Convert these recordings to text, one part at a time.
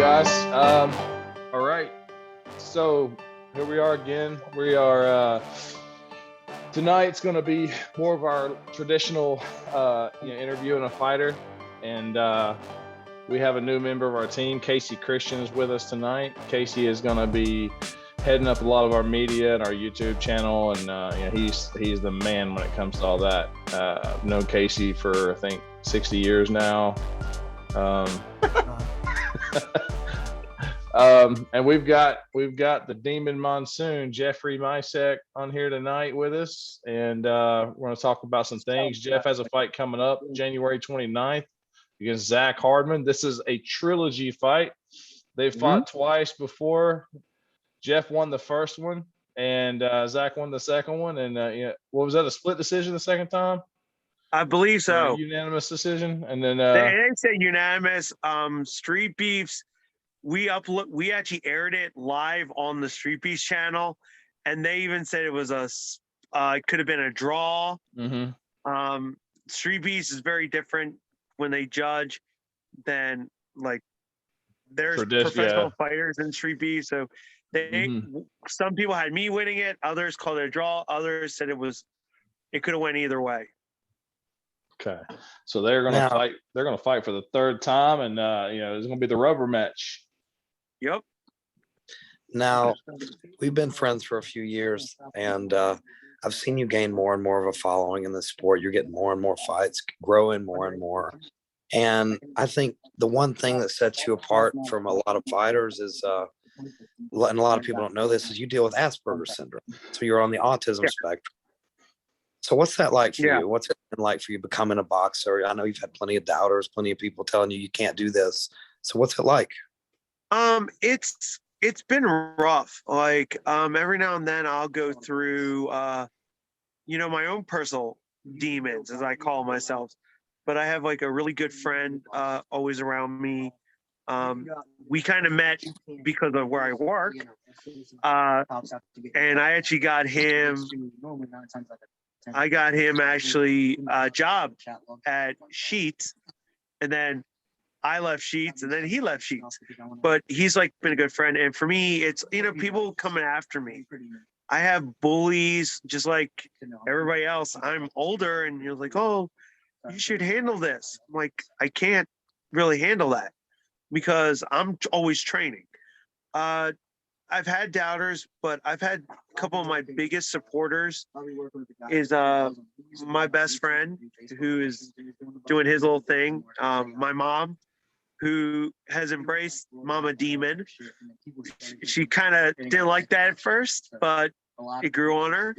guys. All right. So here we are again. We are tonight's going to be more of our traditional interviewing a fighter, and we have a new member of our team. Casey Christian is with us tonight. Casey is going to be heading up a lot of our media and our YouTube channel, and he's the man when it comes to all that. I've known Casey for I think 60 years now. And we've got the Demon Monsoon, Jeffrey Mycek, on here tonight with us, and we're going to talk about some things. Jeff has a fight coming up January 29th against Zach Hardman. This is a trilogy fight. They've fought twice before. Jeff won the first one, and Zach won the second one. And what was that? A split decision the second time? I believe so. Unanimous decision, and then they didn't say unanimous. Street Beefs. We actually aired it live on the Street Beefs channel, and they even said it was it could have been a draw. Mm-hmm. Street Beefs is very different when they judge than like there's professional fighters in Street Beefs. So some people had me winning it, others called it a draw, others said it could have went either way. Okay, so they're gonna fight. They're gonna fight for the third time, and it's gonna be the rubber match. Yep. Now, we've been friends for a few years, and I've seen you gain more and more of a following in the sport. You're getting more and more fights, growing more and more. And I think the one thing that sets you apart from a lot of fighters is, and a lot of people don't know this, is you deal with Asperger syndrome. So you're on the autism spectrum. So what's that like for you? What's it been like for you becoming a boxer? I know you've had plenty of doubters, plenty of people telling you can't do this. So what's it like? It's been rough. Like every now and then I'll go through my own personal demons, as I call myself. But I have like a really good friend always around me. We kind of met because of where I work. And I actually got him actually a job at Sheets, and then I left Sheets, and then he left Sheets. But he's like been a good friend, and for me, it's people coming after me. I have bullies just like everybody else. I'm older, and you're like, oh, you should handle this. I'm like, I can't really handle that because I'm always training. I've had doubters, but I've had a couple of my biggest supporters is my best friend who is doing his little thing. My mom, who has embraced Mama Demon. She kind of didn't like that at first, but it grew on her.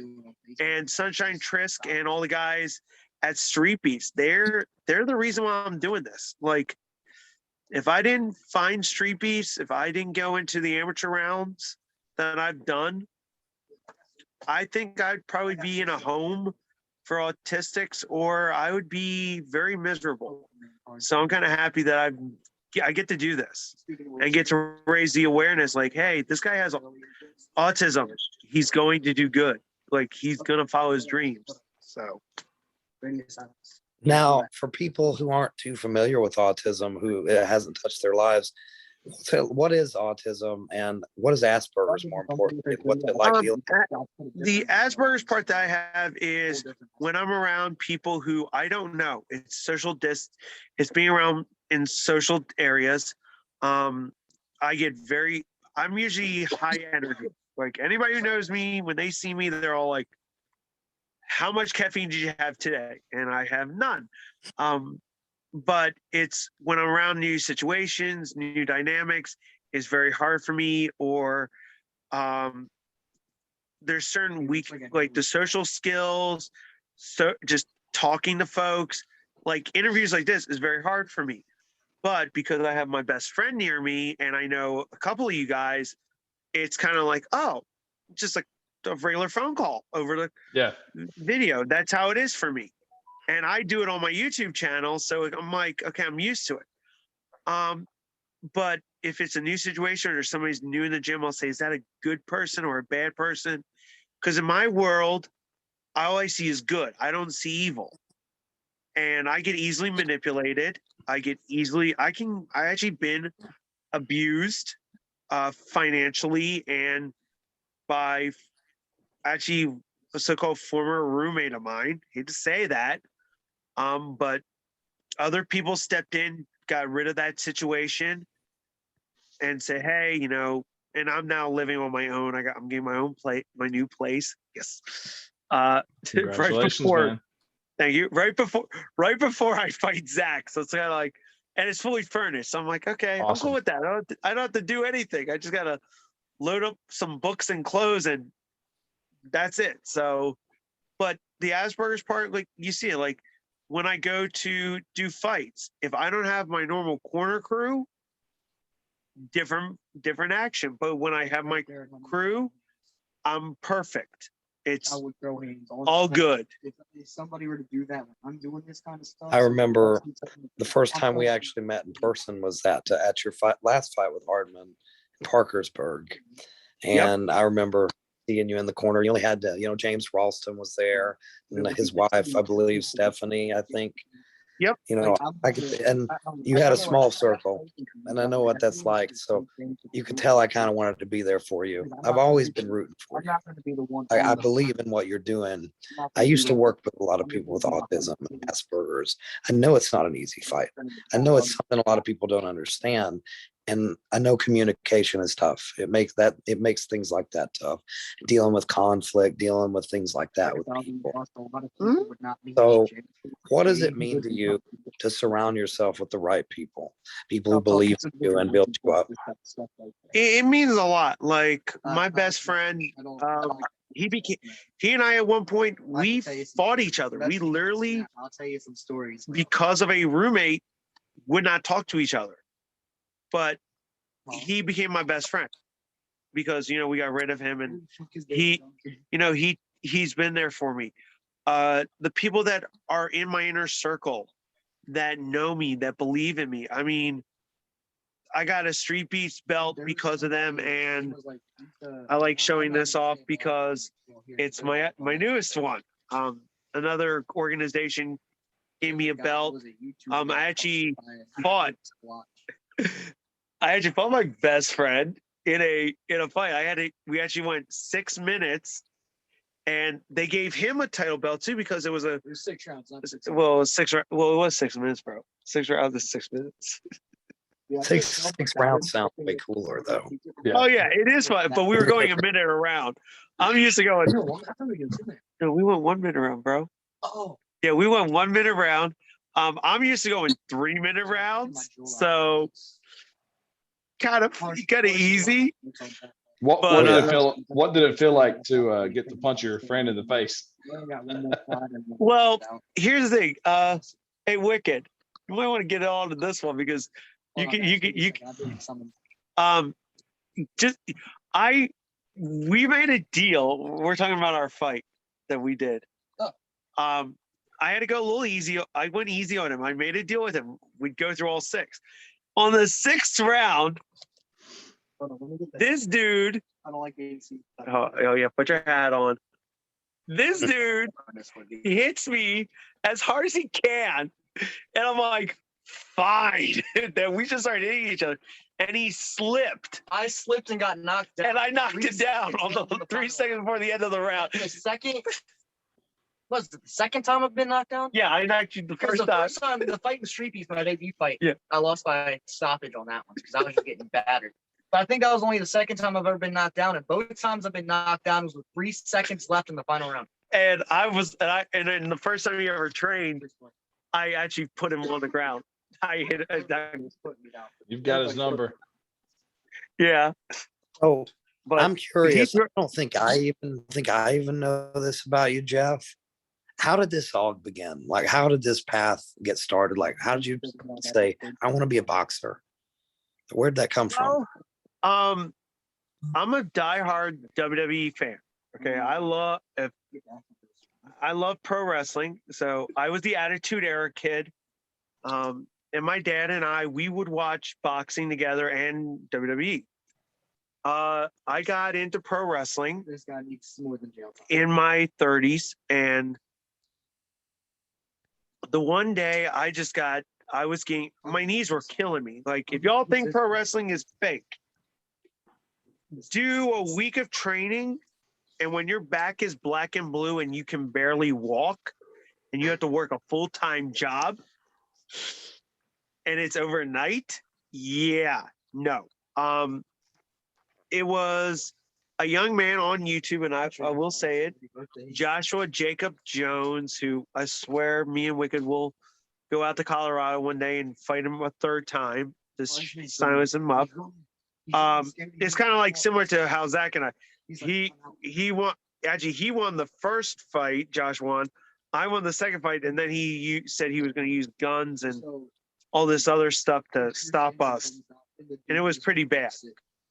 And Sunshine Trisk and all the guys at Street Beefs, they're the reason why I'm doing this. Like, if I didn't find Street Beefs, if I didn't go into the amateur rounds that I've done, I think I'd probably be in a home for autistics, or I would be very miserable. So I'm kind of happy that I get to do this and get to raise the awareness. Like, hey, this guy has autism. He's going to do good. Like, he's going to follow his dreams. So. Now, for people who aren't too familiar with autism, who it hasn't touched their lives, what is autism and what is Asperger's, more importantly? What's it like? The Asperger's part that I have is when I'm around people who I don't know. It's it's being around in social areas. I'm usually high energy. Like, anybody who knows me, when they see me, they're all like, how much caffeine did you have today? And I have none. But it's when I'm around new situations, new dynamics, it's very hard for me. Or there's certain like the social skills, so just talking to folks, like interviews like this is very hard for me. But because I have my best friend near me and I know a couple of you guys, it's kind of like, oh, just like a regular phone call over the video. That's how it is for me. And I do it on my YouTube channel. So I'm like, okay, I'm used to it. But if it's a new situation or somebody's new in the gym, I'll say, is that a good person or a bad person? Because in my world, all I see is good. I don't see evil. And I get easily manipulated. I actually been abused financially and by actually a so-called former roommate of mine. Hate to say that, but other people stepped in, got rid of that situation, and said, "Hey, you know." And I'm now living on my own. I'm getting my own place, my new place. Yes. Right Congratulations, before, man. thank you. Right before I fight Zach, so it's kind of like, and it's fully furnished. So I'm like, okay, I'm Awesome. cool with that. I don't have to do anything. I just gotta load up some books and clothes, and that's it. So, but the Asperger's part, like you see it, like when I go to do fights, if I don't have my normal corner crew, different action. But when I have my crew, I'm perfect. It's all good. If somebody were to do that when I'm doing this kind of stuff. I remember the first time we actually met in person was at your last fight with Hardman in Parkersburg. And I remember seeing you in the corner. You only had, James Ralston was there, and his wife, I believe, Stephanie, I think. Yep. You know, and you had a small circle, and I know what that's like. So you could tell I kind of wanted to be there for you. I've always been rooting for you. I believe in what you're doing. I used to work with a lot of people with autism and Asperger's. I know it's not an easy fight. I know it's something a lot of people don't understand. And I know communication is tough. It makes things like that tough. Dealing with conflict, dealing with things like that with people. So what does it mean to you to surround yourself with the right people who believe in you and build you up? It means a lot. Like my best friend, he and I at one point, we fought each other. We literally, I'll tell you some stories. Because of a roommate, would not talk to each other. But he became my best friend because, we got rid of him, and he's been there for me. The people that are in my inner circle that know me, that believe in me. I mean, I got a Street Beats belt because of them, and I like showing this off because it's my newest one. Another organization gave me a belt. I actually fought my best friend in a fight. We actually went 6 minutes, and they gave him a title belt too because it was 6 rounds. Not 6 well, it was 6 rounds. Well, it was 6 minutes, bro. 6 rounds is 6 minutes. Six rounds sounds way cooler though. Yeah. Oh yeah, it is fun. But we were going a minute around. I'm used to going. No, we went 1 minute around, bro. Oh. Yeah, we went 1 minute round. I'm used to going 3-minute rounds, so kind of easy. What did it feel like to get to punch your friend in the face? Well, here's the thing. Hey, Wicked, you might want to get on to this one because we made a deal. We're talking about our fight that we did. I had to go a little easy. I went easy on him. I made a deal with him. We'd go through all 6. On the 6th round, this dude. I don't like AC. Oh yeah, put your hat on. This dude he hits me as hard as he can, and I'm like, fine. Then we just started hitting each other, and he slipped. I slipped and got knocked down. And I knocked him down on the 3 seconds before the end of the round. Was it the second time I've been knocked down? Yeah, I knocked you the first time. The fight in Street Beats, my debut fight. Yeah. I lost by stoppage on that one because I was just getting battered. But I think that was only the second time I've ever been knocked down, and both times I've been knocked down was with 3 seconds left in the final round. And then the first time you ever trained, I actually put him on the ground. I hit it. You've got his number. Yeah. Oh, but I'm curious. I don't think I even know this about you, Jeff. How did this all begin? Like, how did this path get started? Like, how did you say, I want to be a boxer? Where'd that come from? I'm a diehard WWE fan. Okay. I love pro wrestling. So I was the Attitude Era kid. And my dad and we would watch boxing together and WWE. I got into pro wrestling This guy needs more than jail time. in my 30s, and the one day I I was getting, my knees were killing me. Like, if y'all think pro wrestling is fake, do a week of training, and when your back is black and blue and you can barely walk and you have to work a full-time job and it's overnight, yeah, no. It was a young man on YouTube, and I will say it, Joshua Jacob Jones, who I swear me and Wicked will go out to Colorado one day and fight him a third time to silence him up. It's kind of like similar to how Zach and I, he won, actually he won the first fight, Josh won. I won the second fight, and then he said he was going to use guns and all this other stuff to stop us. And it was pretty bad,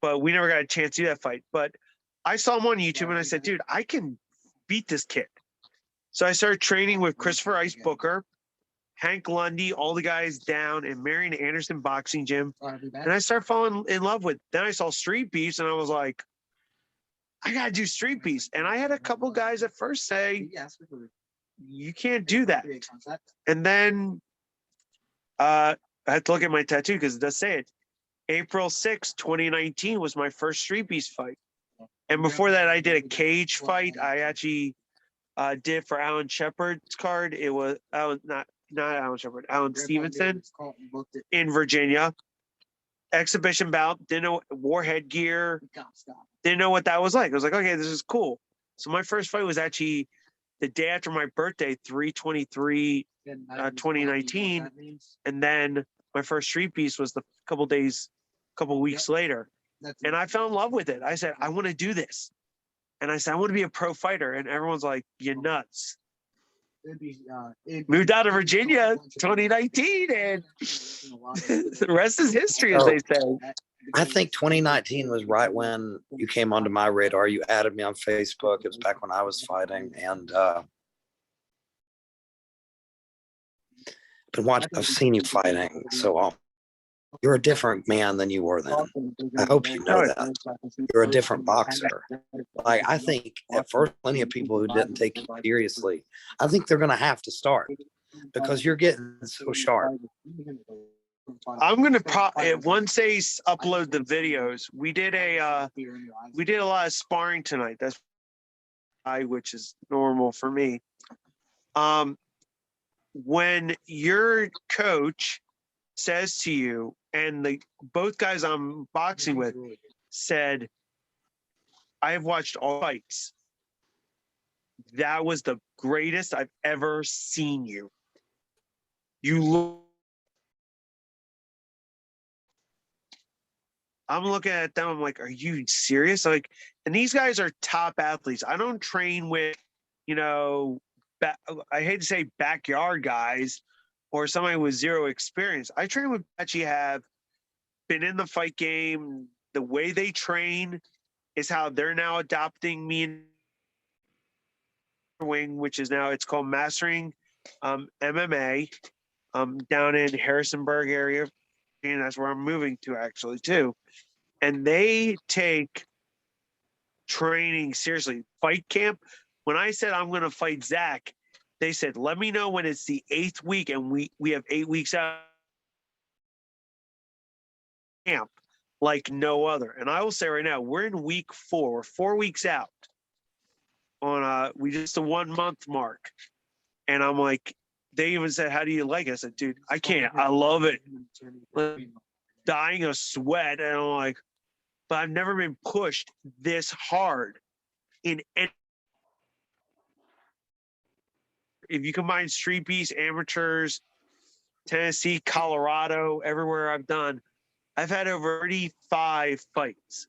but we never got a chance to do that fight. But I saw him on YouTube and I said, dude, I can beat this kid. So I started training with Christopher Ice Booker, Hank Lundy, all the guys down in Marion Anderson Boxing Gym. And I started falling in love with, then I saw Street Beefs and I was like, I got to do Street Beefs. And I had a couple guys at first say, you can't do that. And then I had to look at my tattoo because it does say it. April 6, 2019 was my first Street Beefs fight. And before that, I did a cage fight. I actually did for Alan Shepard's card. It was not Alan Shepard, Alan Stevenson in Virginia. Exhibition bout, didn't know, wore headgear, didn't know what that was like. I was like, okay, this is cool. So my first fight was actually the day after my birthday, 3/23, 2019. And then my first Street Beefs was the couple weeks later. And I fell in love with it. I said, I want to do this. And I said, I want to be a pro fighter. And everyone's like, you're nuts. Moved out of Virginia 2019, and the rest is history, as they say. I think 2019 was right when you came onto my radar. You added me on Facebook. It was back when I was fighting, and I've seen you fighting, so you're a different man than you were then. I hope you know that. You're a different boxer. Like, I think at first, plenty of people who didn't take you seriously, I think they're going to have to start because you're getting so sharp. I'm going to once they upload the videos, we did a lot of sparring tonight. That's which is normal for me. When your coach says to you, and both guys I'm boxing with said, I have watched all fights. That was the greatest I've ever seen you. I'm looking at them, I'm like, are you serious? Like, and these guys are top athletes. I don't train with, I hate to say backyard guys or somebody with zero experience. I train with actually have been in the fight game. The way they train is how they're now adopting me in wing, which is now, it's called Mastering MMA, down in Harrisonburg area. And that's where I'm moving to actually too. And they take training seriously. Fight camp. When I said I'm going to fight Zach, they said, let me know when it's the 8th week, and we have 8 weeks out camp like no other. And I will say right now, we're in week 4. We're 4 weeks out on we just the 1 month mark. And I'm like, they even said, how do you like it? I said, dude, I can't. I love it. Dying of sweat. And I'm like, but I've never been pushed this hard in any. If you combine Street Beefs, amateurs, Tennessee, Colorado, everywhere I've done, I've had over 35 fights.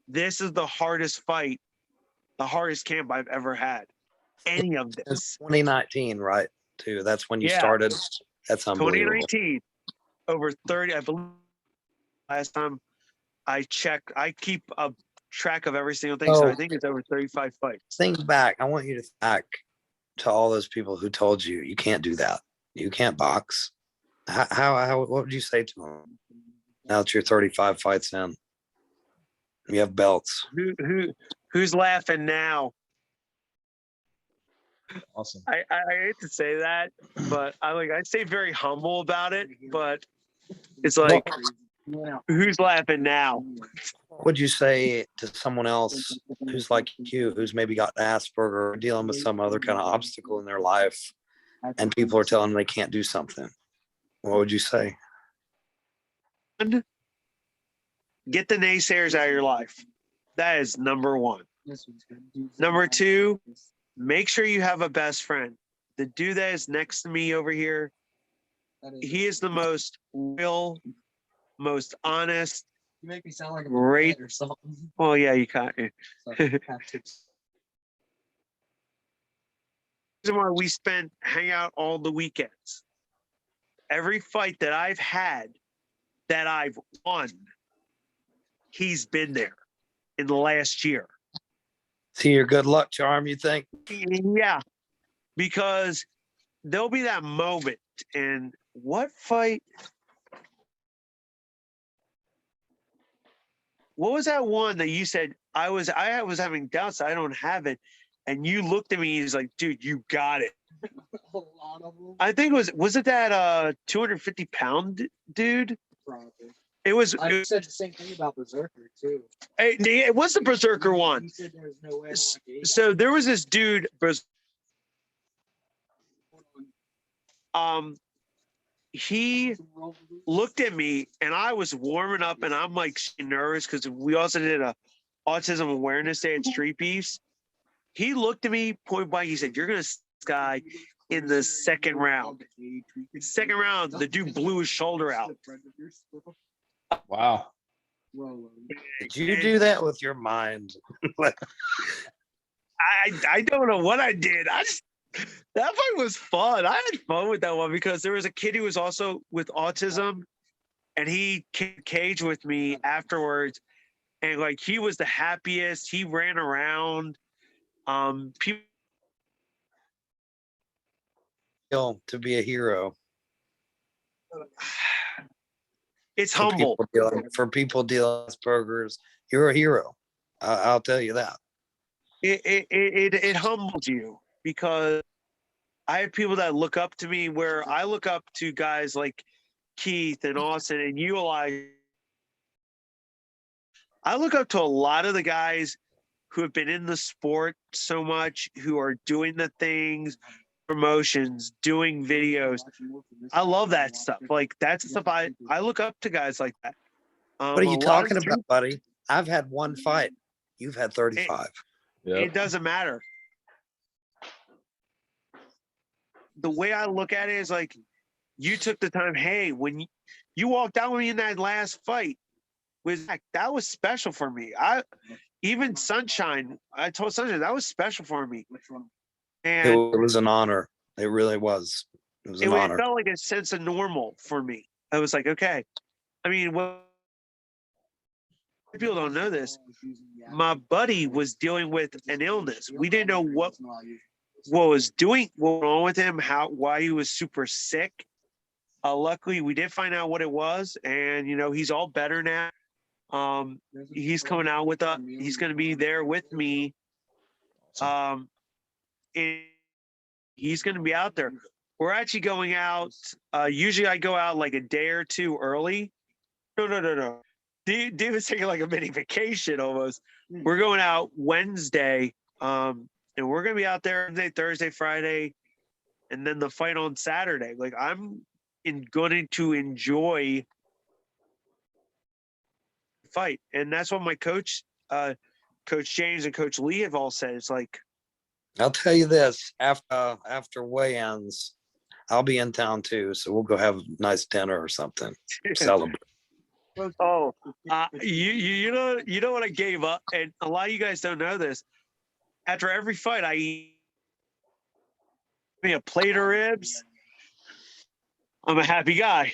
This is the hardest fight, the hardest camp I've ever had. Any of this. It's 2019, right? Too. That's when you started. That's unbelievable. 2019, over 30. I believe last time I checked, I keep a track of every single thing. So I think it's over 35 fights. Think back. I want you to think back to all those people who told you you can't do that. You can't box. How what would you say to them? Now that you're 35 fights in, you have belts. Who's laughing now? Awesome. I hate to say that, but I stay very humble about it. But it's like, who's laughing now? What would you say to someone else who's like you, who's maybe got Asperger or dealing with some other kind of obstacle in their life, and people are telling them they can't do something? What would you say? Get the naysayers out of your life. That is number one. Number two, make sure you have a best friend. The dude that is next to me over here, he is the most real, most honest. You make me sound like a Great. or something. Well, yeah, you can't. So, Reason why we spent hang out all the weekends. Every fight that I've had, that I've won, he's been there in the last year. See your good luck charm, you think? Yeah, because there'll be that moment. And what fight? What was that one that you said I was having doubts I don't have it, and you looked at me, he's like, dude, you got it. a lot of them. I think was it that 250-pound dude? Probably. It was. I said the same thing about Berserker too. It was the Berserker one. He said there was no way. So there was this dude. He looked at me, and I was warming up, and I'm like nervous because we also did a Autism Awareness Day at Street Beefs. He looked at me point blank. He said, "You're gonna see this guy in the second round." Second round, the dude blew his shoulder out. Wow. Did you do that with your mind? I don't know what I did. That fight was fun. I had fun with that one because there was a kid who was also with autism, and he caged with me afterwards, and like he was the happiest. He ran around. People To be a hero. It's humble. For people dealing with Asperger's, you're a hero. I'll tell you that. It humbles you because I have people that look up to me where I look up to guys like Keith and Austin and you. I look up to a lot of the guys who have been in the sport so much, who are doing the things, promotions, doing videos. I love that stuff. Like that's the stuff I look up to guys like that. What are you talking about, buddy? I've had one fight. You've had 35. It doesn't matter. The way I look at it is like, you took the time. Hey, when you walked out with me in that last fight, that was special for me. Even Sunshine, I told Sunshine that was special for me. And it was an honor. It really was. It was an honor. It felt like a sense of normal for me. I was like, okay. I mean, people don't know this. My buddy was dealing with an illness. We didn't know what was wrong with him, why he was super sick. Luckily, we did find out what it was, and he's all better now. He's coming out with us. He's going to be there with me. And he's going to be out there. We're actually going out. Usually, I go out like a day or two early. No. David's taking like a mini vacation almost. We're going out Wednesday, and we're going to be out there Thursday, Friday, and then the fight on Saturday. Like I'm going to enjoy the fight, and that's what my coach, Coach James and Coach Lee have all said. It's like, I'll tell you this: after weigh-ins, I'll be in town too, so we'll go have a nice dinner or something. Celebrate. Oh, you know what I gave up, and a lot of you guys don't know this. After every fight, I eat a plate of ribs. I'm a happy guy.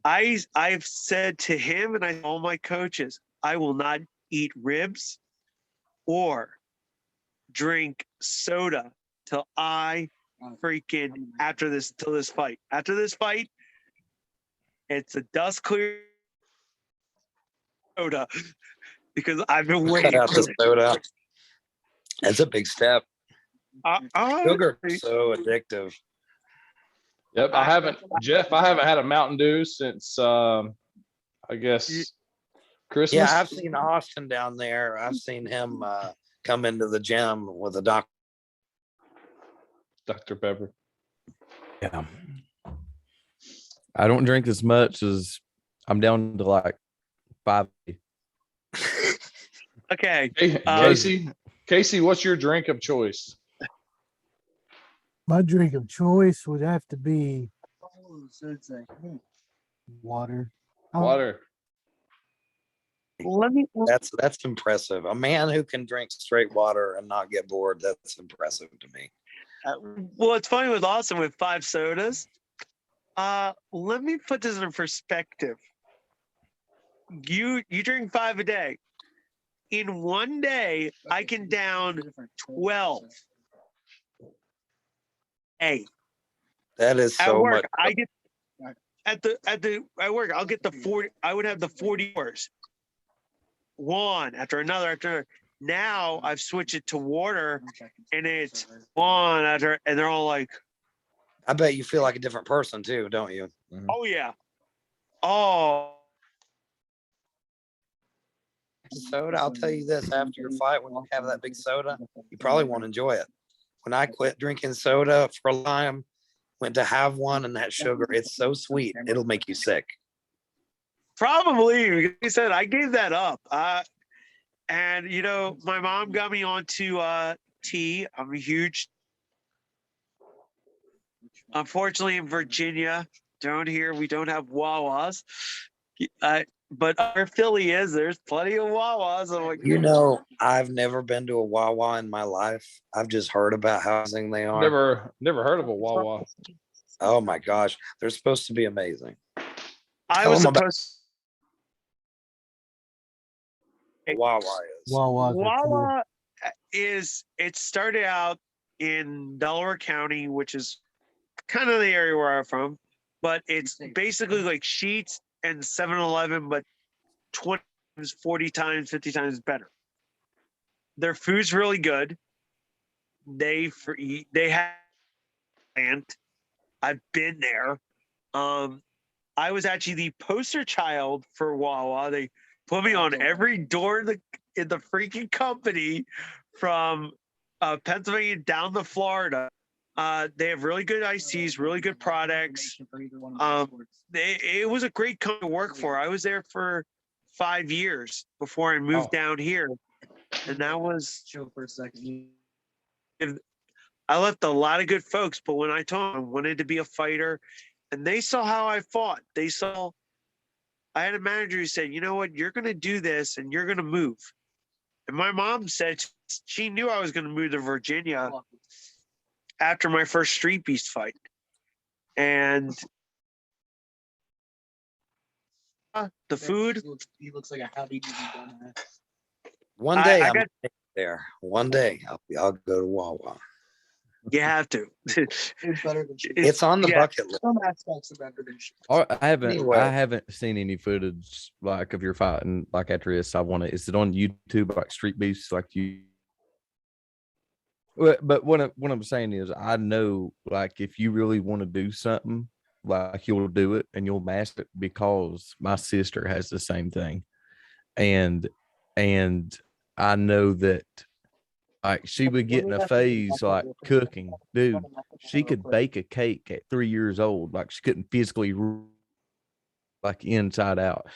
I've said to him and all my coaches, I will not eat ribs or drink soda till till this fight. After this fight, it's a dust clear soda because I've been waiting Cut out for the soda. That's a big step. Sugar is so addictive. Yep, Jeff, I haven't had a Mountain Dew since I guess Christmas. Yeah, I've seen Austin down there. I've seen him come into the gym with a Dr. Pepper. Yeah. I don't drink as much as I'm down to like 5. Okay. Hey, Casey, what's your drink of choice? My drink of choice would have to be water. Water. Let me. That's impressive. A man who can drink straight water and not get bored, that's impressive to me. Well, it's funny with Austin with 5 sodas. Let me put this in perspective. You drink 5 a day. In one day, I can down 12. Hey, That is at so work, much. I get at work, I'll get the 40. I would have the 40 hours. One after another after another. Now I've switched it to water, and it's one after, and they're all like, I bet you feel like a different person too, don't you? "Oh yeah, oh." Soda, I'll tell you this, after your fight, when you have that big soda, you probably won't enjoy it. When I quit drinking soda for a time, went to have one, and that sugar, it's so sweet, it'll make you sick. Probably, he said I gave that up. And you know, my mom got me onto tea. I'm a huge. Unfortunately, in Virginia, we don't have Wawas. But our Philly is. There's plenty of Wawas. I'm like, You know, I've never been to a Wawa in my life. I've just heard about how amazing they are. Never heard of a Wawa. Oh my gosh, they're supposed to be amazing. I Tell was 'em about supposed. Wawa is. Wawa is. It started out in Delaware County, which is kind of the area where I'm from, but it's basically like Sheetz and 7-Eleven, but 20 times, 40 times, 50 times better. Their food's really good. They have plant. I've been there. I was actually the poster child for Wawa. They put me on every door in the freaking company from Pennsylvania down to Florida. They have really good iced teas, really good products. It was a great company to work for. I was there for 5 years before I moved down here, and that was. I left a lot of good folks, but when I told them I wanted to be a fighter, and they saw how I fought, I had a manager who said, "You know what? You're going to do this, and you're going to move." And my mom said she knew I was going to move to Virginia after my first Street Beast fight. And the food. He looks like a happy dumbass. One day I I'm got- there. One day I'll go to Wawa. You have to. It's better than shit. It's on the yeah. bucket list. Some aspects are better than shit. Anyway. I haven't seen any footage like of your fighting like after this. Is it on YouTube like Street Beasts like you? But what I'm saying is, I know like if you really want to do something, like you'll do it and you'll master it, because my sister has the same thing, and I know that like she would get in a phase like cooking, dude. She could bake a cake at 3 years old, like she couldn't physically like inside out.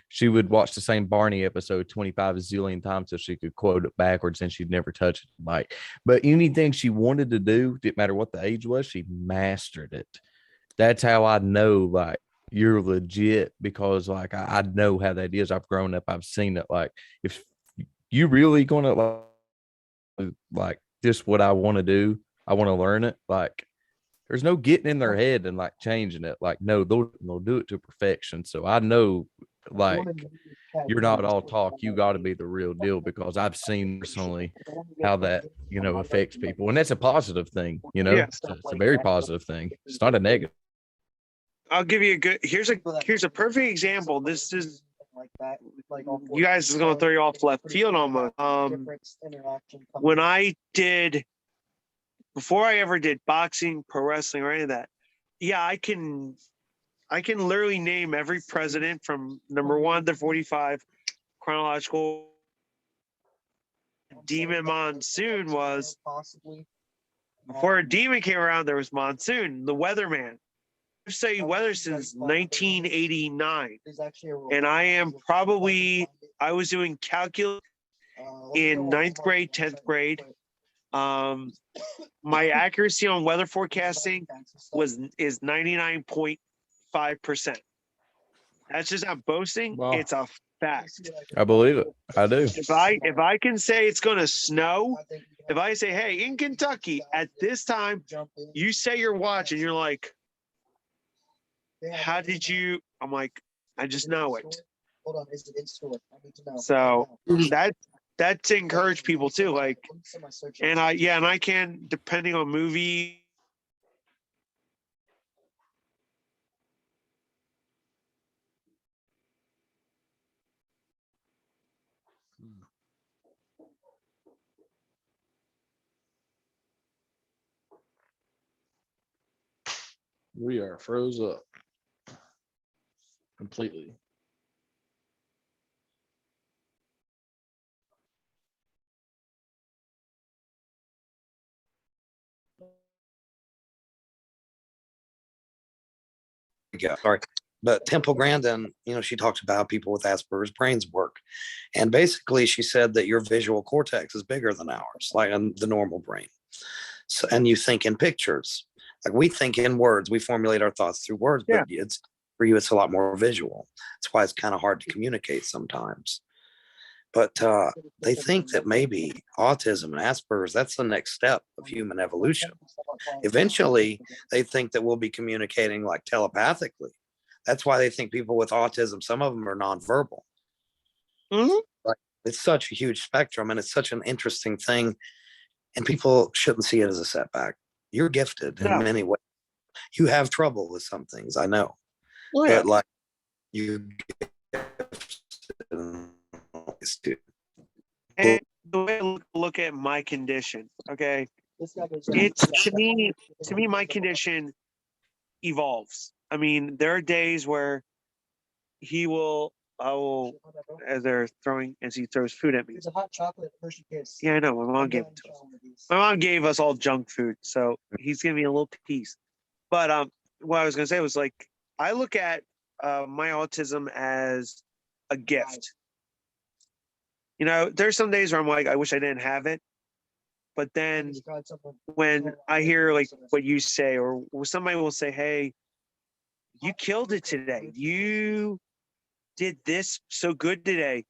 She would watch the same Barney episode 25 zillion times so she could quote it backwards, and she'd never touch it. Like, but anything she wanted to do, didn't matter what the age was, she mastered it. That's how I know like you're legit, because like I know how that is. I've grown up, I've seen it. Like, if you really gonna like this what I want to do, I want to learn it, like there's no getting in their head and like changing it. Like, no, they'll do it to perfection. So I know like you're not all talk, you got to be the real deal, because I've seen personally how that affects people, and that's a positive thing. Yeah. It's a very positive thing. It's not a negative. I'll give you a good. Here's a perfect example. This is. You guys is gonna throw you off left field almost. When I did before I ever did boxing, pro wrestling, or any of that, yeah, I can literally name every president from number 1 to 45 chronological. Demon Monsoon was before a demon came around. There was Monsoon, the weatherman. I've studied weather since 1989, and I was doing calculus in 9th grade, 10th grade. My accuracy on weather forecasting is 99.5%. That's just not boasting. Wow. It's a fact. I believe it. I do. If I can say it's going to snow, if I say, hey, in Kentucky at this time, you say you're watching, you're like, how did you? I'm like, I just know it. So that to encourage people too. Like, and I can, depending on movie. We are froze up completely. Sorry. But Temple Grandin, she talks about how people with Asperger's brains work. And basically, she said that your visual cortex is bigger than ours, like the normal brain. So, and you think in pictures. Like we think in words, we formulate our thoughts through words, but for you, it's a lot more visual. That's why it's kind of hard to communicate sometimes. But they think that maybe autism and Asperger's, that's the next step of human evolution. Eventually, they think that we'll be communicating like telepathically. That's why they think people with autism, some of them are nonverbal. Mm-hmm. Like, it's such a huge spectrum, and it's such an interesting thing. And people shouldn't see it as a setback. You're gifted in many ways. You have trouble with some things, I know. Oh, yeah. But like you, and the way I look at my condition, okay, it's to me, my condition evolves. I mean, there are days where I will, as he throws food at me. It's a hot chocolate Hershey Kiss. Yeah, I know. My mom gave it to us. My mom gave us all junk food, so he's giving me a little piece. But what I was gonna say was like, I look at my autism as a gift. There's some days where I'm like, I wish I didn't have it. But then when I hear like what you say, or somebody will say, hey, you killed it today. You did this so good today.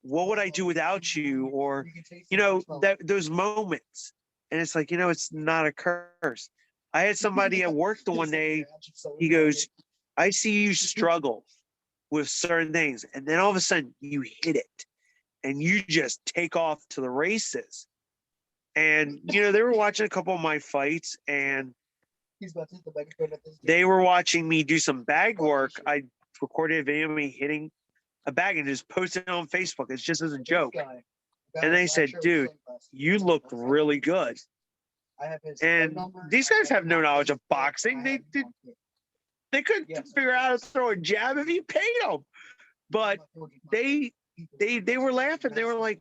What would I do without you? Or, those moments. And it's like, it's not a curse. I had somebody at work the one day, he goes, I see you struggle with certain things. And then all of a sudden you hit it and you just take off to the races. And, they were watching a couple of my fights and they were watching me do some bag work. I recorded a video of me hitting a bag and just posted it on Facebook. It's just as a joke. And they said, dude, you look really good. And these guys have no knowledge of boxing. They couldn't figure out how to throw a jab if you paid them. But they were laughing. They were like,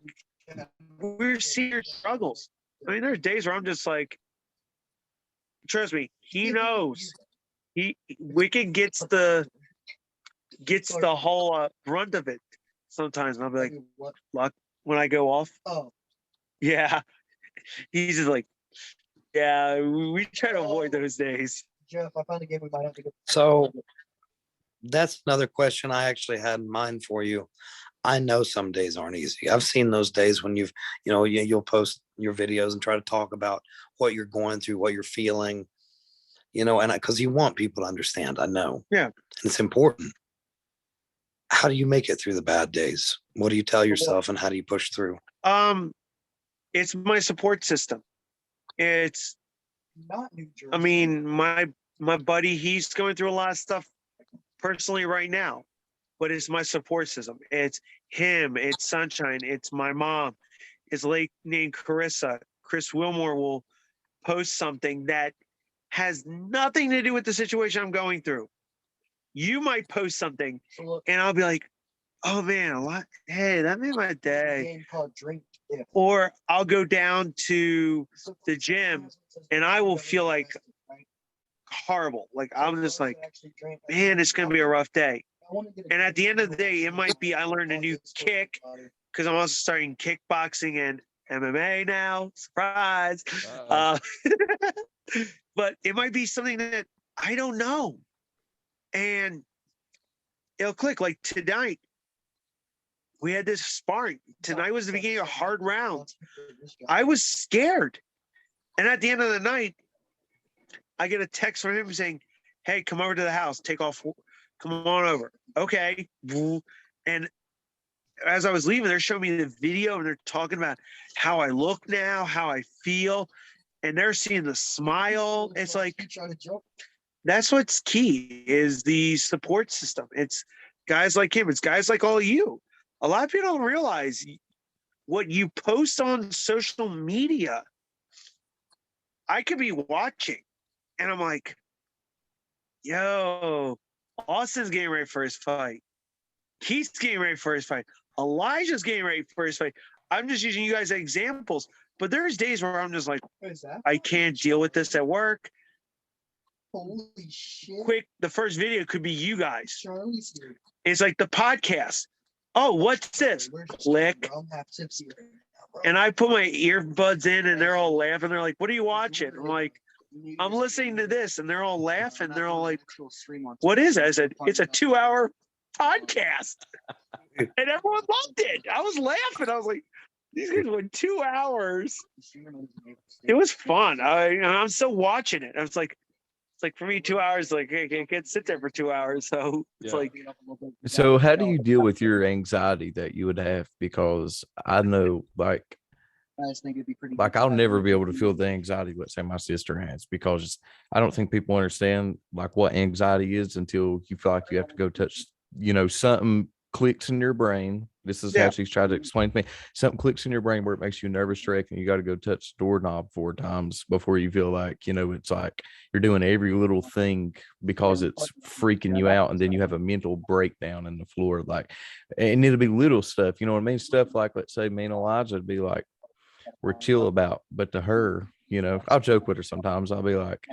we're seeing your struggles. I mean, there's days where I'm just like, trust me, he knows. Wicked gets the whole brunt of it sometimes. And I'll be like, luck when I go off. Oh, yeah. He's just like, yeah, we try to avoid those days. Jeff, I found a game we might have to go. So that's another question I actually had in mind for you. I know some days aren't easy. I've seen those days when you'll post your videos and try to talk about what you're going through, what you're feeling, and because you want people to understand. I know. Yeah. And it's important. How do you make it through the bad days? What do you tell yourself and how do you push through? It's my support system. It's Not New Jersey. I mean, my buddy, he's going through a lot of stuff personally right now, but it's my support system. It's him, it's Sunshine, it's my mom, it's late named Carissa. Chris Wilmore will post something that has nothing to do with the situation I'm going through. You might post something So look, and I'll be like, oh man, hey, that made my a day. game called Drink Dip. Or I'll go down to the gym and I will feel like horrible. Like I'm just like, man, it's gonna be a rough day. And at the end of the day, it might be I learned a new kick because I'm also starting kickboxing and MMA now. Surprise. But it might be something that I don't know. And it'll click. Like tonight, we had this sparring. Tonight was the beginning of hard rounds. I was scared. And at the end of the night, I get a text from him saying, hey, come over to the house, take off, come on over. Okay. And as I was leaving, they're showing me the video and they're talking about how I look now, how I feel, and they're seeing the smile. It's like, that's what's key is the support system. It's guys like him. It's guys like all of you. A lot of people don't realize what you post on social media. I could be watching and I'm like, yo, Austin's getting ready for his fight. Keith's getting ready for his fight. Elijah's getting ready for his fight. I'm just using you guys as examples, but there's days where I'm just like, I can't deal with this at work. Holy shit. Quick, the first video could be you guys. Charlie's here. It's like the podcast. Oh, what's this? Click. And I put my earbuds in and they're all laughing. They're like, what are you watching? I'm like, I'm listening to this. And they're all laughing. They're all like, what is it? I said, it's a 2-hour podcast. And everyone loved it. I was laughing. I was like, these guys went 2 hours. It was fun. I'm still watching it. I was like, it's like for me, 2 hours, like I can't sit there for 2 hours. So it's like. So how do you deal with your anxiety that you would have? Because I know like I'll never be able to feel the anxiety, let's say my sister has, because I don't think people understand like what anxiety is until you feel like you have to go touch, something clicks in your brain. This is how she's tried to explain to me. Something clicks in your brain where it makes you nervous wreck and you got to go touch the doorknob 4 times before you feel like, it's like you're doing every little thing because it's freaking you out. And then you have a mental breakdown in the floor. Like, and it'll be little stuff, you know what I mean? Stuff like, let's say me and Elijah would be like, we're chill about, but to her, I'll joke with her sometimes. I'll be like,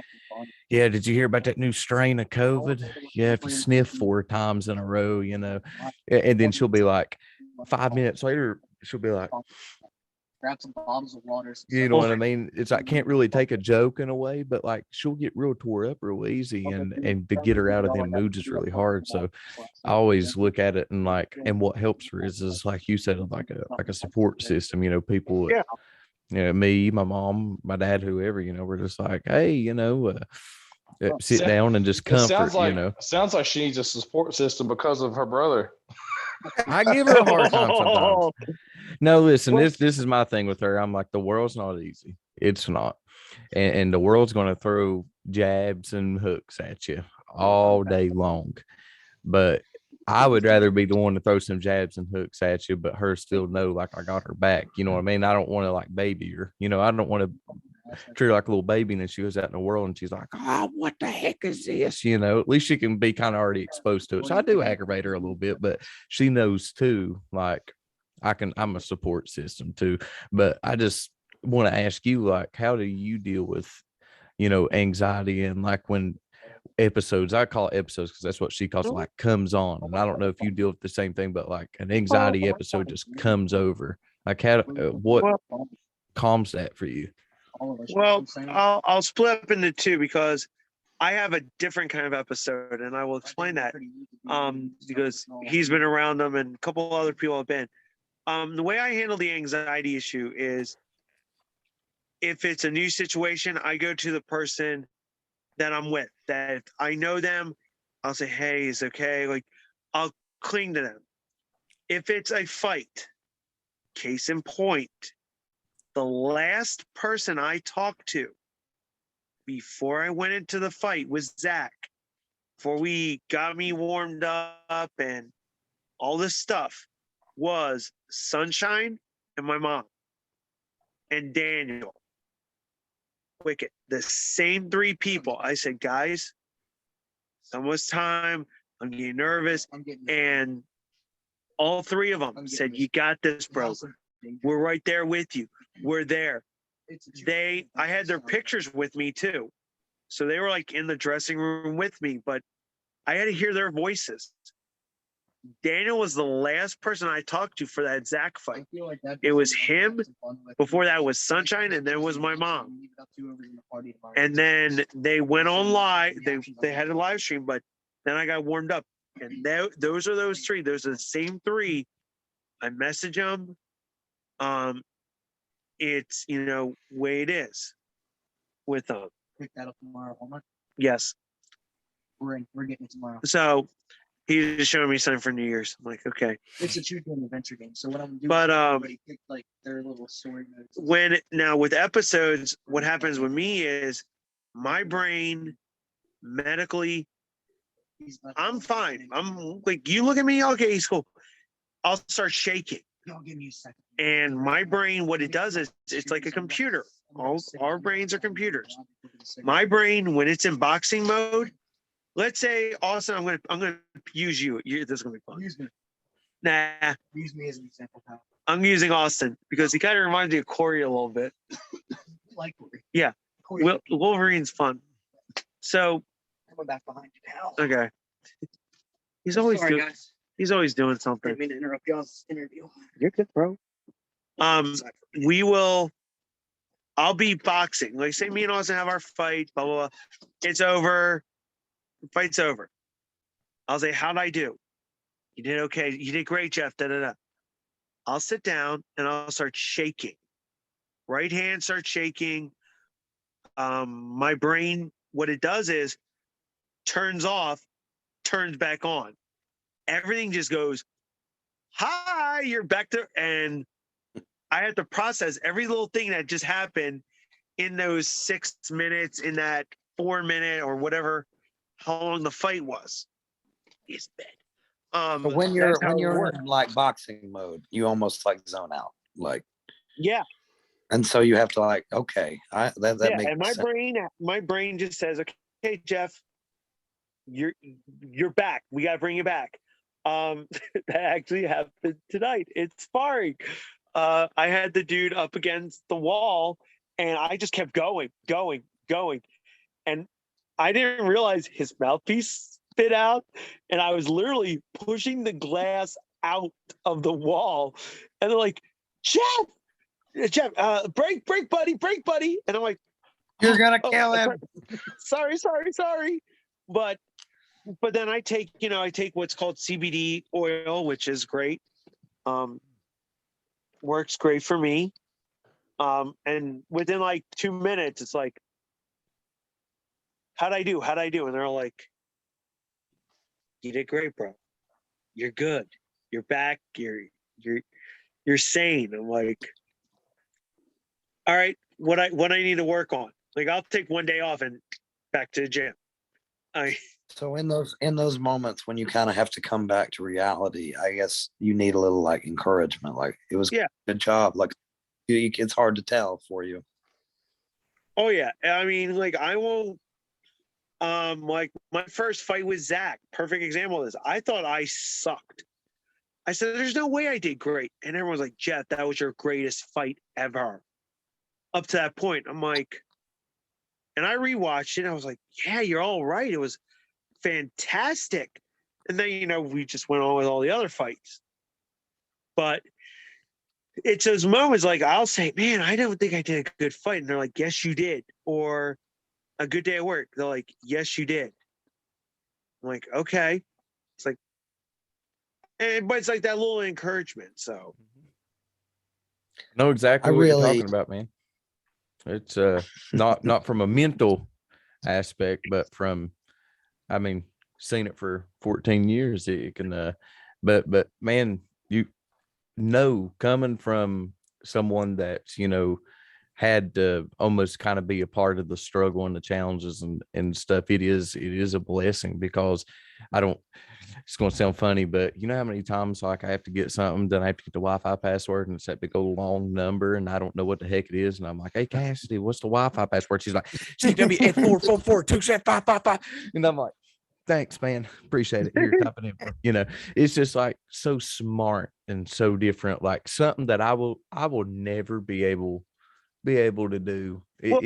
yeah, did you hear about that new strain of COVID? You have to sniff 4 times in a row, and then she'll be like, 5 minutes later, she'll be like, grab some bottles of water. you know what I mean? It's I can't really take a joke in a way, but like she'll get real tore up real easy, and to get her out of them moods is really hard. So I always look at it and like, and what helps her is like you said, like a support system. People, me, my mom, my dad, whoever, we're just like, hey, sit down and just comfort. Sounds like she needs a support system because of her brother. I give her a hard time sometimes. No, listen, this is my thing with her. I'm like, the world's not easy. It's not. And the world's going to throw jabs and hooks at you all day long. But I would rather be the one to throw some jabs and hooks at you, but her still know like I got her back. You know what I mean? I don't want to like baby her. I don't want to treat her like a little baby, and then she goes out in the world and she's like, oh, what the heck is this? At least she can be kind of already exposed to it. So I do aggravate her a little bit, but she knows too, like I'm a support system too. But I just want to ask you, like, how do you deal with, anxiety and like when episodes, I call it episodes because that's what she calls it, like comes on. And I don't know if you deal with the same thing, but like an anxiety episode just comes over. Like what calms that for you? Well, I'll split up into 2 because I have a different kind of episode, and I will explain that because he's been around them and a couple other people have been. The way I handle the anxiety issue is if it's a new situation, I go to the person that I'm with, that I know them. I'll say, hey, it's okay. Like, I'll cling to them. If it's a fight, case in point, the last person I talked to before I went into the fight was Zach. Before we got me warmed up and all this stuff was Sunshine and my mom and Daniel. wicket. The same 3 people. I said, guys, it's almost time. I'm getting nervous. And all 3 of them said, you got this, bro. We're right there with you. We're there. I had their pictures with me too. So they were like in the dressing room with me, but I had to hear their voices. Daniel was the last person I talked to for that Zach fight. It was him. Before that was Sunshine, and then was my mom. And then they went on live. They had a live stream, but then I got warmed up. And those are those 3. Those are the same 3. I message them. It's way it is with them. Pick that up tomorrow. Yes. We're getting it tomorrow. So he's just showing me something for New Year's. I'm like, okay. It's a choose your own adventure game. So what I'm doing, But pick like their little story modes. now with episodes, what happens with me is my brain medically, I'm fine. I'm like, you look at me, okay, he's cool. I'll start shaking. Y'all give me a second. And my brain, what it does is it's like a computer. All our brains are computers. My brain, when it's in boxing mode, let's say, Austin, I'm gonna use you. This is gonna be fun. Use me. Nah, Use me as an example, pal. I'm using Austin because he kind of reminds me of Corey a little bit. Like Corey. Yeah. Corey. Wolverine's fun. So Coming back behind you, pal. okay. He's always Sorry, doing. guys. He's always doing something. Didn't mean to interrupt y'all's interview. You're good, bro. I'll be boxing. Like, say me and Austin have our fight, blah, blah, blah. It's over. The fight's over. I'll say, how'd I do? You did okay. You did great, Jeff. Da, da, da. I'll sit down and I'll start shaking. Right hand starts shaking. My brain, what it does is turns off, turns back on. Everything just goes, hi, you're back there. And I have to process every little thing that just happened in those 6 minutes, in that 4 minute or whatever, how long the fight was. It's bad. But when you're in like boxing mode, you almost like zone out. Like, yeah. And so you have to like, okay, that Yeah, makes and sense. my brain just says, okay, Jeff, you're back. We gotta bring you back. That actually happened tonight. It's sparring. I had the dude up against the wall, and I just kept going. And I didn't realize his mouthpiece spit out, and I was literally pushing the glass out of the wall. And they're like, Jeff, break, buddy. And I'm like, You're gonna kill him. Sorry. But then I take what's called CBD oil, which is great. Works great for me. And within like 2 minutes, it's like, how'd I do? And they're all like, you did great, bro. You're good. You're back. You're sane. I'm like, all right, what I need to work on. Like, I'll take 1 day off and back to the gym. So in those moments when you kind of have to come back to reality, I guess you need a little like encouragement. Like, it was good job. Like, it's hard to tell for you. Oh yeah, I mean, like, I won't. Like, my first fight with Zach, perfect example of this. I thought I sucked. I said, "There's no way I did great," and everyone's like, "Jeff, that was your greatest fight ever." Up to that point, I'm like, and I rewatched it. And I was like, "Yeah, you're all right. It was fantastic." And then, we just went on with all the other fights. But it's those moments, like, I'll say, "Man, I don't think I did a good fight," and they're like, "Yes, you did." Or a good day at work, they're like, "Yes, you did." I'm like, okay. It's like, but it's like that little encouragement. So know exactly what you're talking about, man. It's not from a mental aspect, but from, I mean, seen it for 14 years. It can, but man, coming from someone that's, had to almost kind of be a part of the struggle and the challenges and stuff. It is a blessing because I don't, it's going to sound funny, but you know how many times like I have to get something, then I have to get the Wi-Fi password and it's that big old long number and I don't know what the heck it is. And I'm like, hey, Cassidy, what's the Wi-Fi password? She's like, CWF4442755. And I'm like, thanks, man. Appreciate it. Here, type it in. You know, it's just like so smart and so different. Like something that I will never be able to do. Well,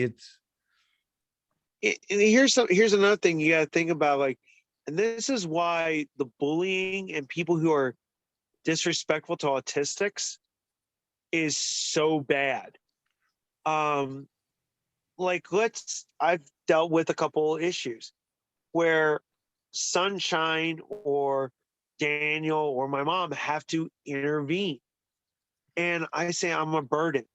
here's another thing you got to think about, like, and this is why the bullying and people who are disrespectful to autistics is so bad. Like I've dealt with a couple of issues where Sunshine or Daniel or my mom have to intervene, and I say I'm a burden.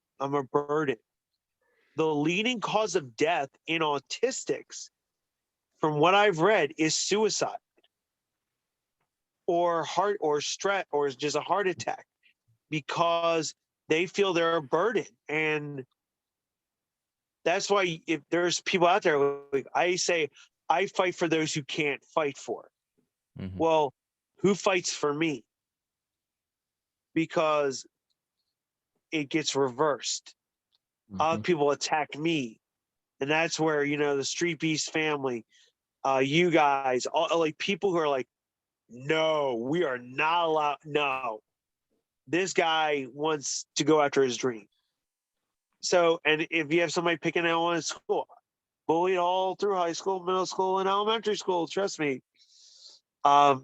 The leading cause of death in autistics, from what I've read, is suicide or heart or stress or just a heart attack, because they feel they're a burden. And that's why if there's people out there, like I say, I fight for those who can't fight for. Mhm. Well, who fights for me? Because it gets reversed. Other people attack me. And that's where, the Street Beast family, you guys, all, like people who are like, no, we are not allowed. No, this guy wants to go after his dream. So, and if you have somebody picking out one in school, bullied all through high school, middle school, and elementary school, trust me. I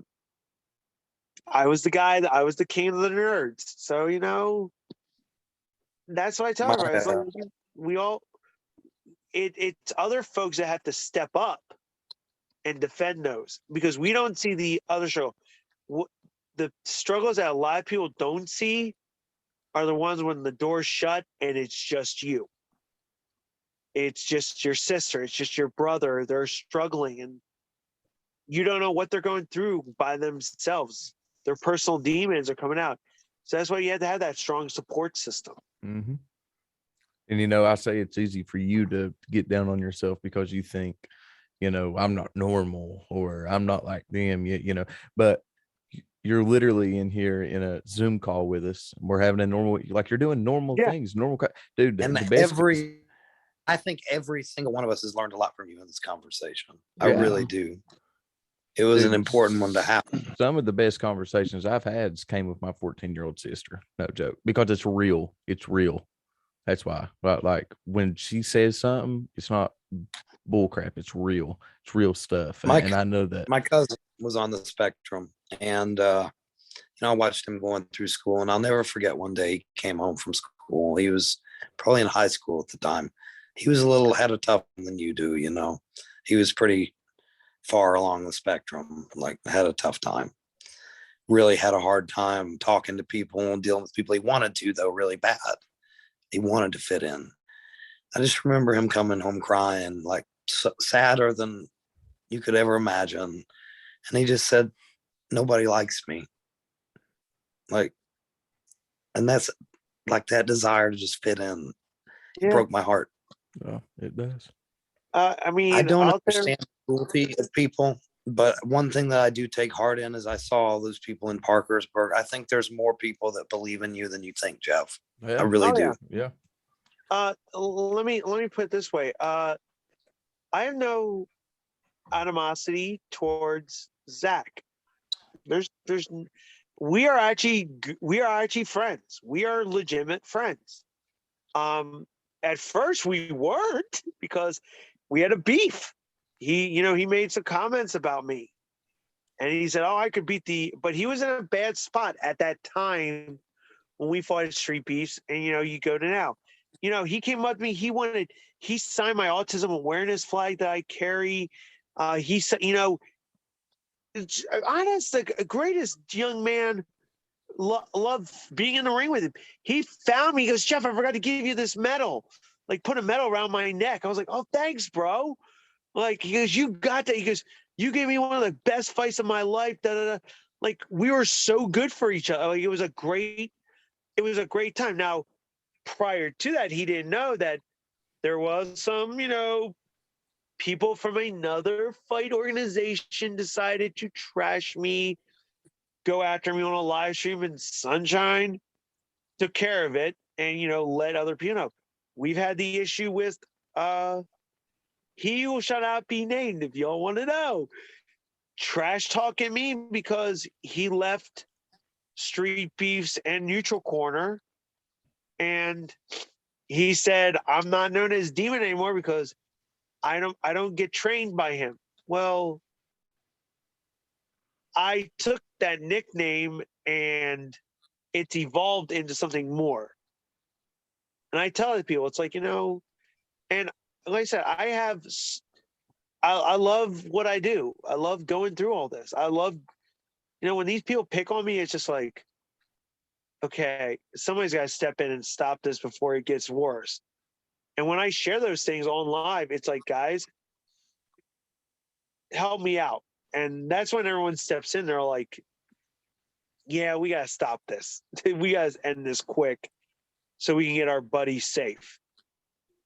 was the guy I was the king of the nerds. So, that's what I tell everybody. It's like we all, it's other folks that have to step up and defend those, because we don't see the other show. The struggles that a lot of people don't see are the ones when the door's shut and it's just you. It's just your sister. It's just your brother. They're struggling and you don't know what they're going through by themselves. Their personal demons are coming out. So that's why you have to have that strong support system. Mm-hmm. And, I say it's easy for you to get down on yourself because you think, I'm not normal or I'm not like them yet, but you're literally in here in a Zoom call with us. We're having a normal, like you're doing normal things, dude. And the best I think every single one of us has learned a lot from you in this conversation. I Yeah. really do. It was an Dude, important one to have. some of the best conversations I've had came with my 14-year-old sister. No joke, because it's real. It's real. That's why. But like when she says something, it's not bullcrap. It's real. It's real stuff. And I know that. My cousin was on the spectrum, and I watched him going through school, and I'll never forget one day he came home from school. He was probably in high school at the time. He was a little ahead of tough than you do, He was pretty far along the spectrum, like had a tough time. Really had a hard time talking to people and dealing with people. He wanted to, though, really bad. He wanted to fit in. I just remember him coming home crying, like sadder than you could ever imagine. And he just said, nobody likes me. And that's like that desire to just fit in. It broke my heart. Yeah, it does. I mean, I don't understand the cruelty of people, but one thing that I do take heart in is I saw all those people in Parkersburg. I think there's more people that believe in you than you think, Jeff. Yeah. I really do. Yeah. Let me put it this way. I have no animosity towards Zach. We are actually friends. We are legitimate friends. At first we weren't, because we had a beef. He made some comments about me, and he said, "Oh, I could beat but he was in a bad spot at that time when we fought at Street Beefs, and you go to now. He came up to me. He signed my autism awareness flag that I carry. He said, honest, the greatest young man. Love being in the ring with him. He found me. He goes, Jeff, I forgot to give you this medal. Like, put a medal around my neck. I was like, oh, thanks, bro. Like, he goes, you got that. He goes, you gave me one of the best fights of my life. Da, da, da. Like, we were so good for each other. Like, it was a great time. Now, prior to that, he didn't know that there was some, people from another fight organization decided to trash me, go after me on a live stream, and Sunshine took care of it and, let other people know. We've had the issue with he who shall not be named, if y'all want to know, trash talking me because he left Street Beefs and Neutral Corner, and he said, I'm not known as Demon anymore because I don't get trained by him. Well, I took that nickname and it's evolved into something more. And I tell the people, it's like, and like I said, I love what I do. I love going through all this. I love, when these people pick on me, it's just like, okay, somebody's got to step in and stop this before it gets worse. And when I share those things on live, it's like, guys, help me out. And that's when everyone steps in. They're like, yeah, we got to stop this. We got to end this quick so we can get our buddies safe.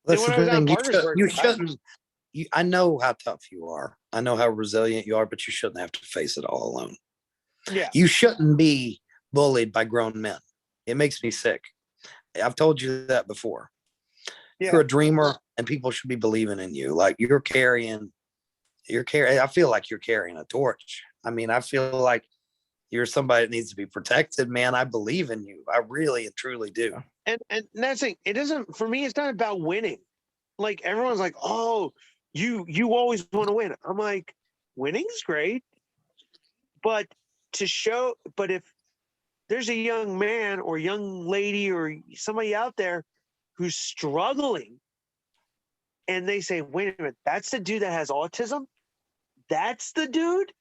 That's when the I was out in thing. Parkersburg, You shouldn't. I know how tough you are. I know how resilient you are, but you shouldn't have to face it all alone. Yeah. You shouldn't be bullied by grown men. It makes me sick. I've told you that before. Yeah. You're a dreamer, and people should be believing in you. Like you're carrying. I feel like you're carrying a torch. I mean, I feel like you're somebody that needs to be protected, man. I believe in you. I really and truly do. And that's the thing. It isn't, for me, it's not about winning. Like everyone's like, oh, you always want to win. I'm like, winning's great. But if there's a young man or young lady or somebody out there who's struggling and they say, wait a minute, that's the dude that has autism? That's the dude?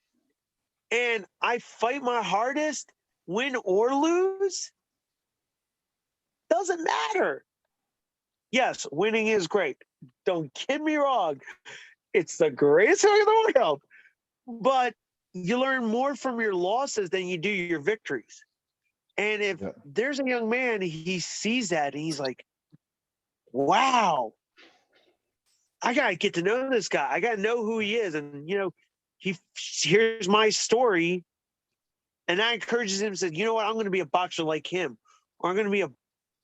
And I fight my hardest, win or lose? Doesn't matter. Yes, winning is great. Don't get me wrong. It's the greatest thing in the world. But you learn more from your losses than you do your victories. And if there's a young man, he sees that and he's like, wow, I got to get to know this guy. I got to know who he is. And, he hears my story and that encourages him to say, you know what, I'm going to be a boxer like him, or I'm going to be a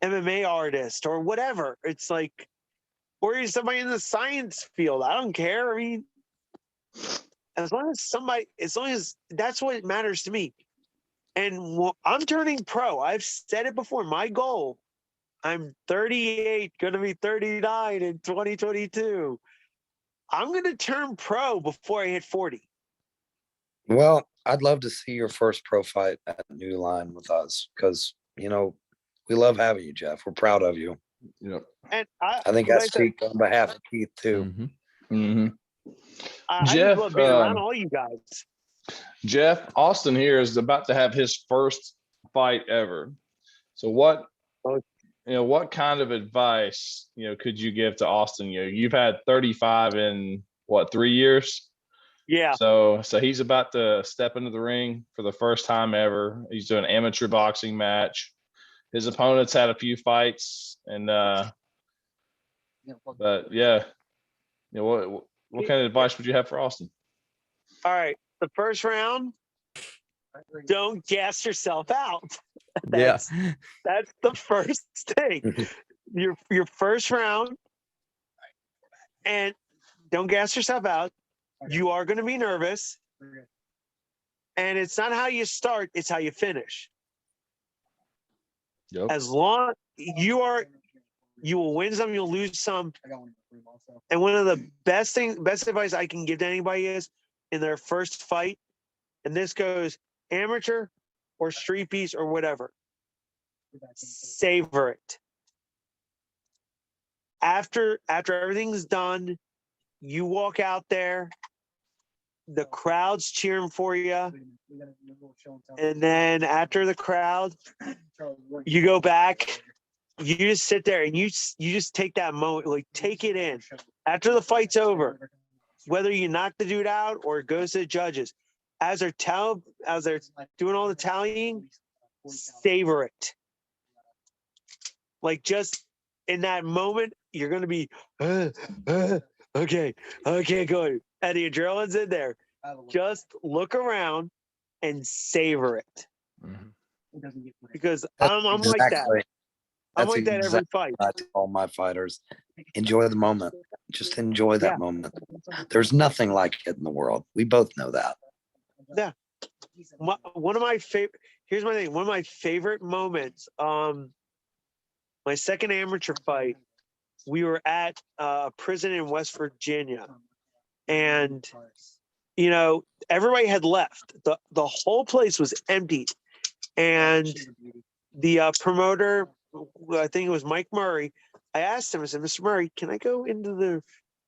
MMA artist or whatever. It's like, or he's somebody in the science field. I don't care. I mean, as long as that's what matters to me. And I'm turning pro. I've said it before. My goal, I'm 38, going to be 39 in 2022. I'm going to turn pro before I hit 40. Well, I'd love to see your first pro fight at New Line with us because, we love having you, Jeff. We're proud of you. Yep. And I think I speak on behalf of Keith, too. Mm-hmm. Mm-hmm. I Jeff, just love being around all you guys. Jeff, Austin here is about to have his first fight ever. So what kind of advice, could you give to Austin? You've had 35 in 3 years? Yeah. So he's about to step into the ring for the first time ever. He's doing an amateur boxing match. His opponent's had a few fights, and but yeah, what kind of advice would you have for Austin? All right, the first round, don't gas yourself out. That's the first thing. Your first round, and don't gas yourself out. You are going to be nervous, and it's not how you start; it's how you finish. Yep. As long you will win some, you'll lose some. And one of the best advice I can give to anybody is in their first fight, and this goes amateur or street piece or whatever, savor it. After everything's done, you walk out there, the crowd's cheering for you. And then after the crowd, you go back, you just sit there and you just take that moment, like take it in. After the fight's over, whether you knock the dude out or it goes to the judges, as they're doing all the tallying, savor it. Like just in that moment, you're going to be, okay, go. And the adrenaline's in there. Just look around and savor it. Because I'm like that. I'm That's like that every fight. what I tell all my fighters. Enjoy the moment. Just enjoy that moment. There's nothing like it in the world. We both know that. Yeah. One of my favorite. Here's my thing. One of my favorite moments. My second amateur fight. We were at a prison in West Virginia, and everybody had left. The whole place was emptied, and the promoter, I think it was Mike Murray. I asked him, I said, Mr. Murray, can I go into the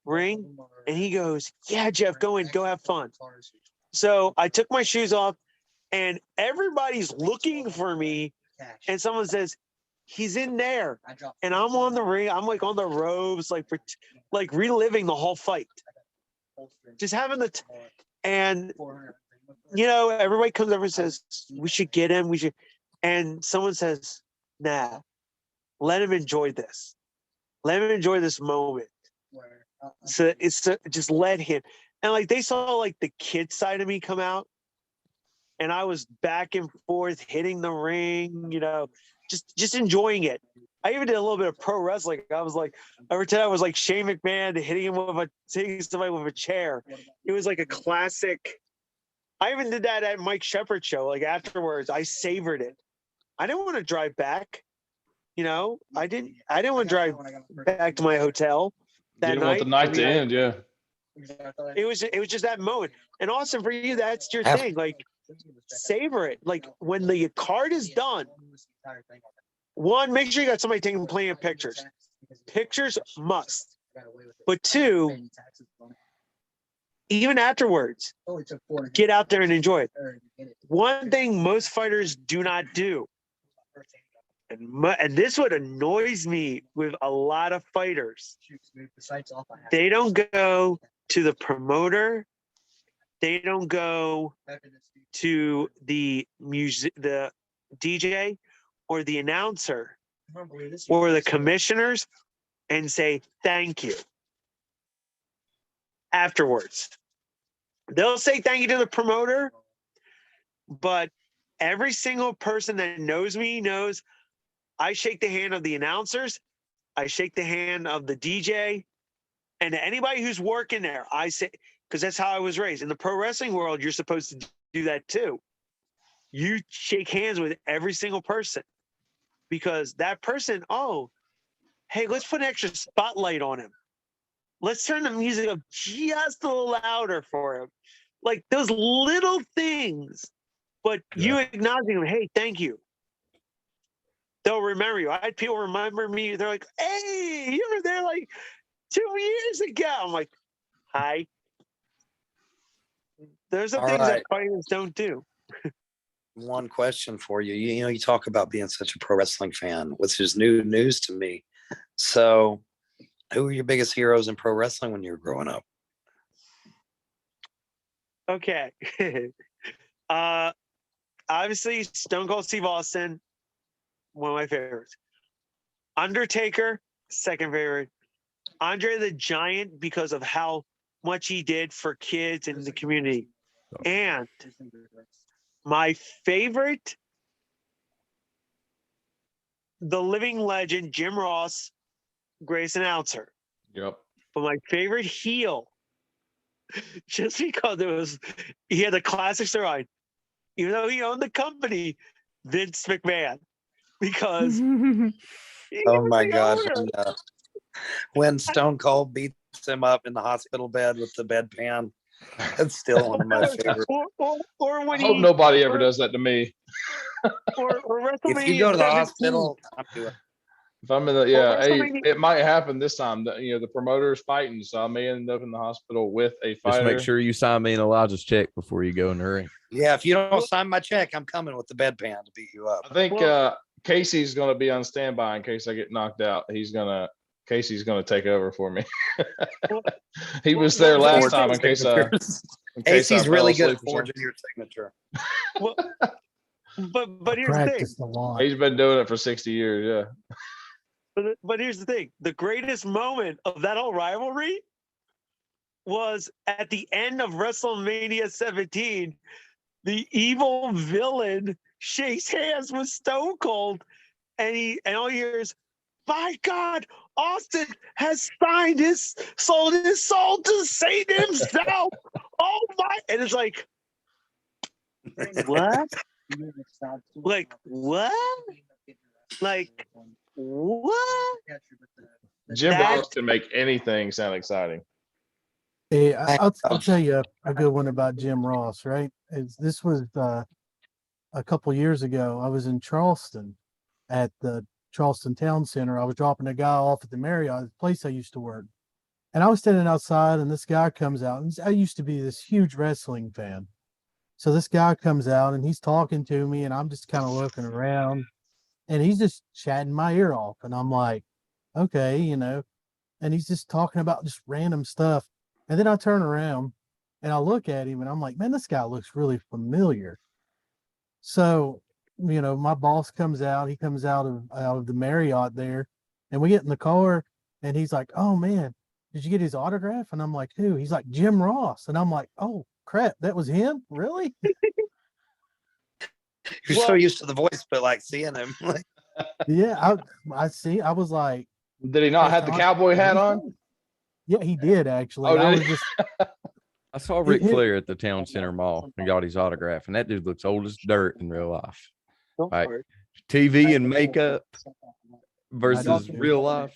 ring? And he goes, yeah, Jeff, go in, go have fun. So I took my shoes off, and everybody's looking for me. And someone says, he's in there. And I'm on the ring. I'm like on the ropes, like reliving the whole fight. Just having and everybody comes over and says, we should get him. We should. And someone says, nah, let him enjoy this. Let him enjoy this moment. So just let him. And like they saw like the kid side of me come out, and I was back and forth hitting the ring, just enjoying it. I even did a little bit of pro wrestling. I was like, every time I was like Shane McMahon hitting somebody with a chair. It was like a classic. I even did that at Mike Shepard's show. Like afterwards, I savored it. I didn't want to drive back. I didn't want to drive back to my hotel that Didn't want the night to end, yeah. It was just that moment. And Austin, for you, that's your thing. Like, savor it. Like when the card is done, one, make sure you got somebody taking plenty of pictures. Pictures must. But two, even afterwards, get out there and enjoy it. One thing most fighters do not do, and this what annoys me with a lot of fighters, they don't go to the promoter, they don't go to the DJ or the announcer or the commissioners and say thank you afterwards. They'll say thank you to the promoter, but every single person that knows me knows I shake the hand of the announcers, I shake the hand of the DJ, and anybody who's working there, I say, because that's how I was raised. In the pro wrestling world, you're supposed to do that too. You shake hands with every single person because that person, hey, let's put an extra spotlight on him. Let's turn the music up just a little louder for him. Like those little things, but you acknowledging them, hey, thank you. They'll remember you. I had people remember me. They're like, hey, you were there like 2 years ago. I'm like, hi. Those are things that fighters don't do. One question for you. You talk about being such a pro wrestling fan, which is new news to me. So who were your biggest heroes in pro wrestling when you were growing up? Okay. Obviously, Stone Cold Steve Austin, one of my favorites. Undertaker, second favorite. Andre the Giant, because of how much he did for kids in the community. And my favorite, the living legend, Jim Ross, greatest announcer. Yep. But my favorite heel, just because he had the classic storyline, even though he owned the company, Vince McMahon, because Oh my God. When Stone Cold beats him up in the hospital bed with the bedpan, that's still one of my favorites. Or when I hope nobody ever does that to me. or WrestleMania. If you go to the 17. hospital, I'm doing. If I'm in the it might happen this time. The promoter's fighting, so I may end up in the hospital with a fighter. Just make sure you sign me and Elijah's check before you go in the ring. Yeah, if you don't sign my check, I'm coming with the bedpan to beat you up. I think Casey's going to be on standby in case I get knocked out. Casey's going to take over for me. He was there last time in case Casey's really good at forging your signature. Well, but here's the thing. Practiced a lot. He's been doing it for 60 years. Yeah. But here's the thing: the greatest moment of that whole rivalry was at the end of WrestleMania 17. The evil villain shakes hands with Stone Cold, and all you hear is, "My God, Austin has sold his soul to Satan himself." Oh my! And it's like, what? Like what? Like what? Jim That- Ross can make anything sound exciting. Hey, I'll tell you a good one about Jim Ross, right? This was a couple years ago. I was in Charleston at the Charleston Town Center. I was dropping a guy off at the Marriott, the place I used to work. And I was standing outside, and this guy comes out. And I used to be this huge wrestling fan. So this guy comes out, and he's talking to me, and I'm just kind of looking around, and he's just chatting my ear off. And I'm like, okay, and he's just talking about just random stuff. And then I turn around and I look at him and I'm like, man, this guy looks really familiar. So, my boss comes out, he comes out of the Marriott there, and we get in the car and he's like, oh man, did you get his autograph? And I'm like, who? He's like, Jim Ross. And I'm like, oh crap, that was him? Really? You're so used to the voice, but like seeing him. Like, Yeah, I see. I was like, Did he not have the cowboy hat on? yeah, he did actually. Oh, I did was he? just I saw Ric Flair at the Town Center Mall and got his autograph, and that dude looks old as dirt in real life. Like TV and makeup versus real life,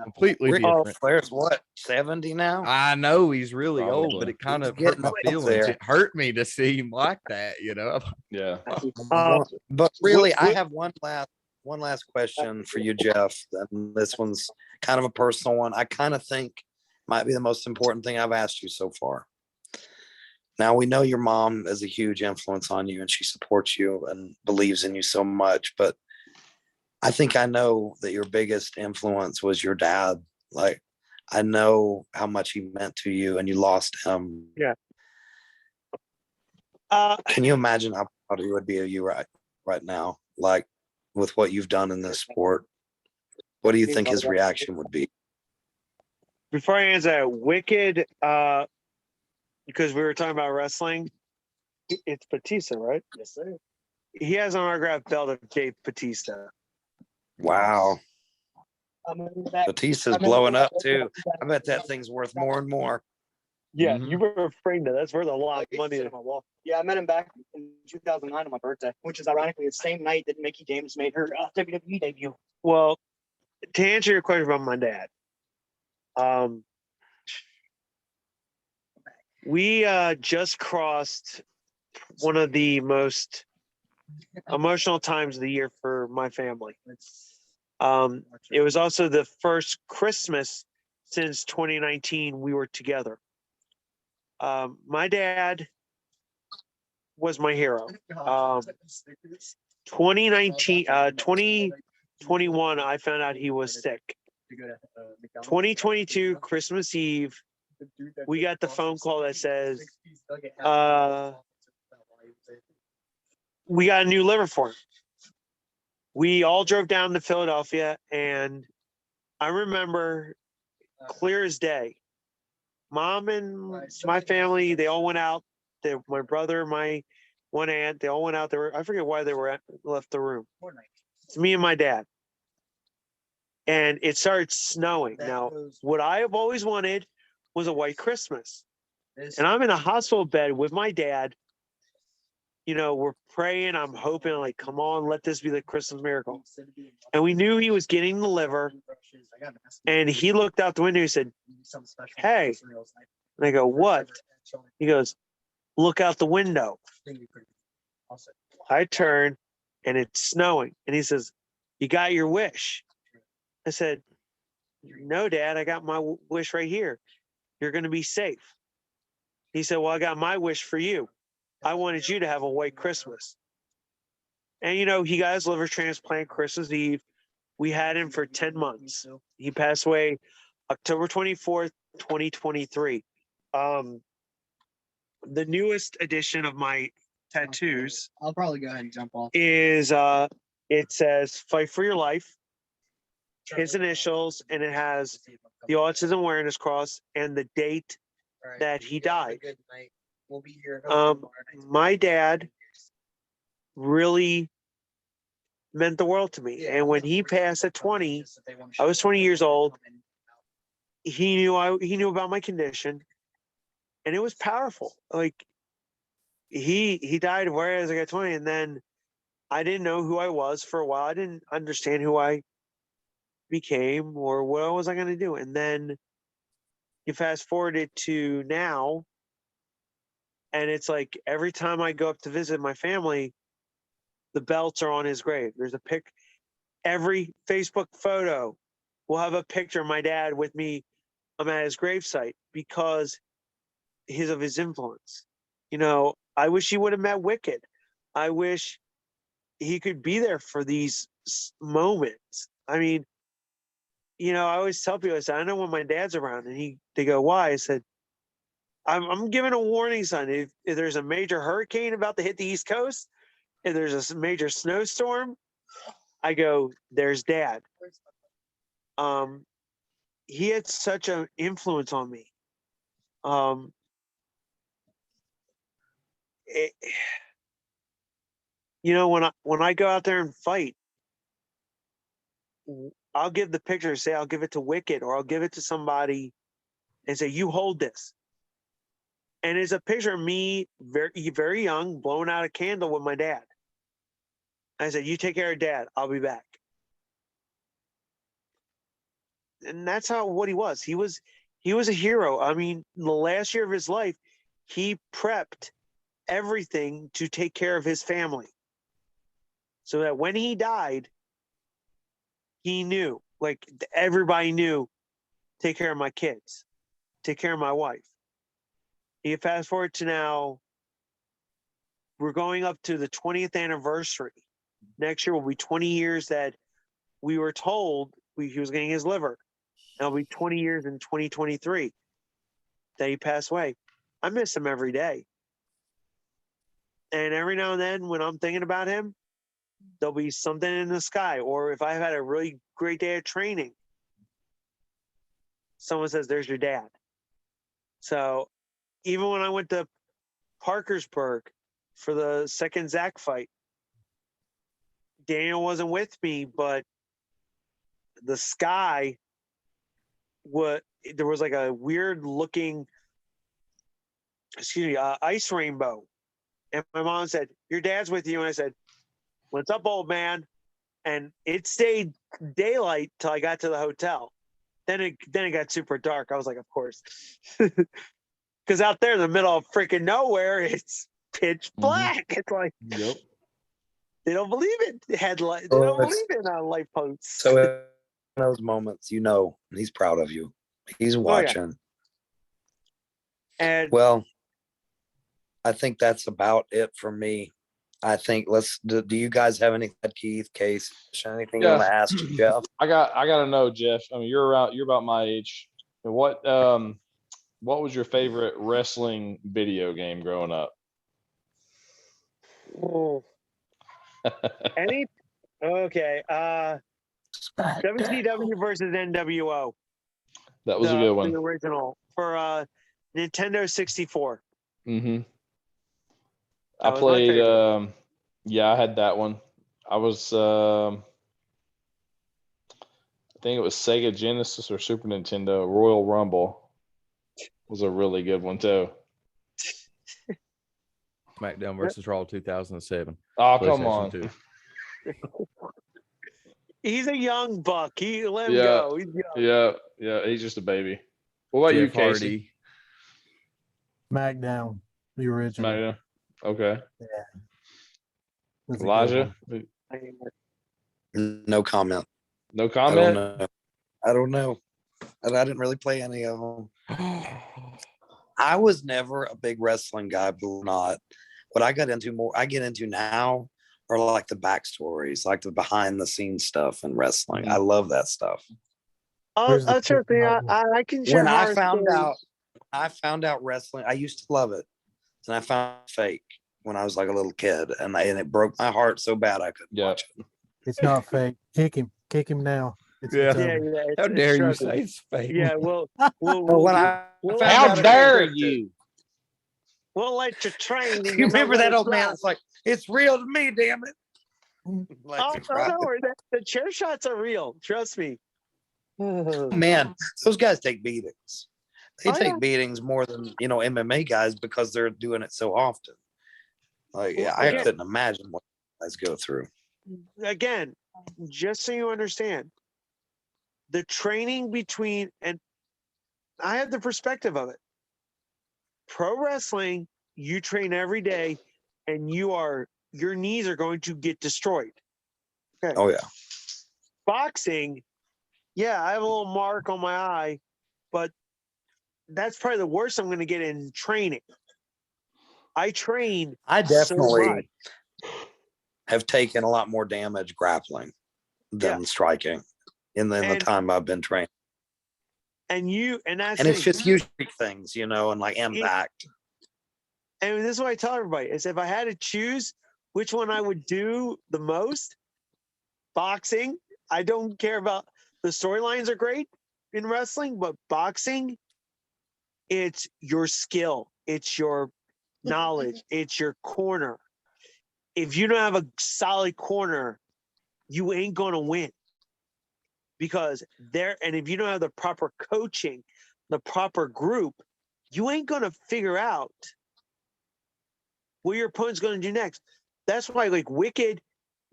completely Ric different. Flair's what, 70 now? I know he's really old, Probably. but it kind of He's hurt getting my up feelings. there. It hurt me to see him like that, Yeah. But really, I have one last question for you, Jeff. And this one's kind of a personal one. I kind of think might be the most important thing I've asked you so far. Now, we know your mom is a huge influence on you and she supports you and believes in you so much, but I think I know that your biggest influence was your dad. Like, I know how much he meant to you and you lost him. Yeah. Can you imagine how proud he would be of you right now? Like, with what you've done in this sport, what do you think his reaction would be? Before I answer that, Wicked, because we were talking about wrestling, it's Batista, right? Yes, sir. He has an autographed belt of Dave Batista. Wow. Batista's blowing up too. I bet that thing's worth more and more. Yeah, Mhm. you were afraid of that. That's worth a lot of money. On my wall. Yeah, I met him back in 2009 on my birthday, which is ironically the same night that Mickie James made her WWE debut. Well, to answer your question about my dad, we just crossed one of the most emotional times of the year for my family. It was also the first Christmas since 2019 we were together. My dad was my hero. 2021, I found out he was sick. 2022, Christmas Eve, we got the phone call that says, we got a new liver for him. We all drove down to Philadelphia, and I remember clear as day, Mom and my family, they all went out. My brother, my one aunt, they all went out there. I forget why they left the room. It's me and my dad. And it started snowing. Now, what I have always wanted was a white Christmas. And I'm in a hospital bed with my dad. We're praying. I'm hoping, like, come on, let this be the Christmas miracle. And we knew he was getting the liver. And he looked out the window and said, hey. And I go, what? He goes, look out the window. I turn and it's snowing. And he says, you got your wish. I said, no, Dad, I got my wish right here. You're going to be safe. He said, well, I got my wish for you. I wanted you to have a white Christmas. And, he got his liver transplant Christmas Eve. We had him for 10 months. He passed away October 24th, 2023. The newest edition of my tattoos I'll probably go ahead and jump off. is it says fight for your life. his initials, and it has the Autism Awareness Cross and the date that he died. My dad really meant the world to me. And when he passed at 20, I was 20 years old. He knew about my condition, and it was powerful. Like he died whereas I got 20, and then I didn't know who I was for a while. I didn't understand who I became or what was I going to do. And then you fast forward it to now, and it's like every time I go up to visit my family, the belts are on his grave. There's a pic. Every Facebook photo will have a picture of my dad with me. I'm at his gravesite because of his influence. You know, I wish he would have met Wicked. I wish he could be there for these moments. I mean, you know, I always tell people, I said, I know when my dad's around, and they go, why? I said, I'm giving a warning sign. If there's a major hurricane about to hit the East Coast, if there's a major snowstorm, I go, there's Dad. He had such an influence on me. You know, when I go out there and fight, I'll give the picture, say I'll give it to Wicked, or I'll give it to somebody and say, you hold this. And it's a picture of me very, very young, blowing out a candle with my dad. I said, you take care of Dad, I'll be back. And that's what he was. He was a hero. I mean, the last year of his life, he prepped everything to take care of his family. So that when he died, he knew, like everybody knew, take care of my kids, take care of my wife. You fast forward to now, we're going up to the 20th anniversary. Next year will be 20 years that we were told he was getting his liver. And it'll be 20 years in 2023 that he passed away. I miss him every day. And every now and then when I'm thinking about him, there'll be something in the sky. Or if I've had a really great day of training, someone says, there's your dad. So even when I went to Parkersburg for the second Zach fight, Daniel wasn't with me, but the sky, there was like a weird looking, ice rainbow. And my mom said, your dad's with you. And I said, what's up, old man? And it stayed daylight till I got to the hotel. Then it got super dark. I was like, of course. Because out there in the middle of freaking nowhere, it's pitch black. It's like, Yep. they don't believe it. They don't believe in light posts. So in those moments, you know, he's proud of you. He's watching. And well, I think that's about it for me. I think do you guys have anything, Keith, Case, anything you want to ask Jeff? I gotta know, Jeff. I mean, you're about my age. What was your favorite wrestling video game growing up? Okay. WCW versus NWO. That was a good one. The original for Nintendo 64. Mm-hmm. I played. I had that one. I was. I think it was Sega Genesis or Super Nintendo. Royal Rumble was a really good one too. SmackDown versus Raw 2007. Oh, come on. 2. He's a young buck. Let him go. He's young. Yeah. He's just a baby. What about you, Casey? SmackDown, the original. SmackDown. Okay. Yeah. Elijah? No comment. No comment? I don't know. I didn't really play any of them. I was never a big wrestling guy, believe it or not. What I get into now are like the backstories, like the behind the scenes stuff in wrestling. I love that stuff. That's your thing. I can share. When I found out wrestling, I used to love it. And I found it fake when I was like a little kid, and it broke my heart so bad I couldn't watch it. It's not fake. Kick him now. Yeah. Yeah, over. yeah. How dare you trust me. say it's fake? Yeah, well, Well, when I we'll found How out it dare was scripted, you? we'll let you train. And you you'll know remember what that it's old man? like. It's like, it's real to me, damn it. Like, Oh, no, no, the chair shots are real. Trust me. Oh, man, those guys take beatings. They yeah. take beatings more than MMA guys because they're doing it so often. Like, Well, I again- couldn't imagine what guys go through. Again, just so you understand, the training between, and I have the perspective of it. Pro wrestling, you train every day, and your knees are going to get destroyed. Okay. Oh yeah, Boxing, yeah, I have a little mark on my eye, but that's probably the worst I'm going to get in training. I train I so definitely much. have taken a lot more damage grappling than striking in the And- time I've been training. And that's And it's it. just usually things, and like impact. And this is what I tell everybody is if I had to choose which one I would do the most, boxing. I don't care about the storylines are great in wrestling, but boxing, it's your skill, it's your knowledge, it's your corner. If you don't have a solid corner, you ain't gonna win. Because and if you don't have the proper coaching, the proper group, you ain't gonna figure out what your opponent's gonna do next. That's why, like Wicked,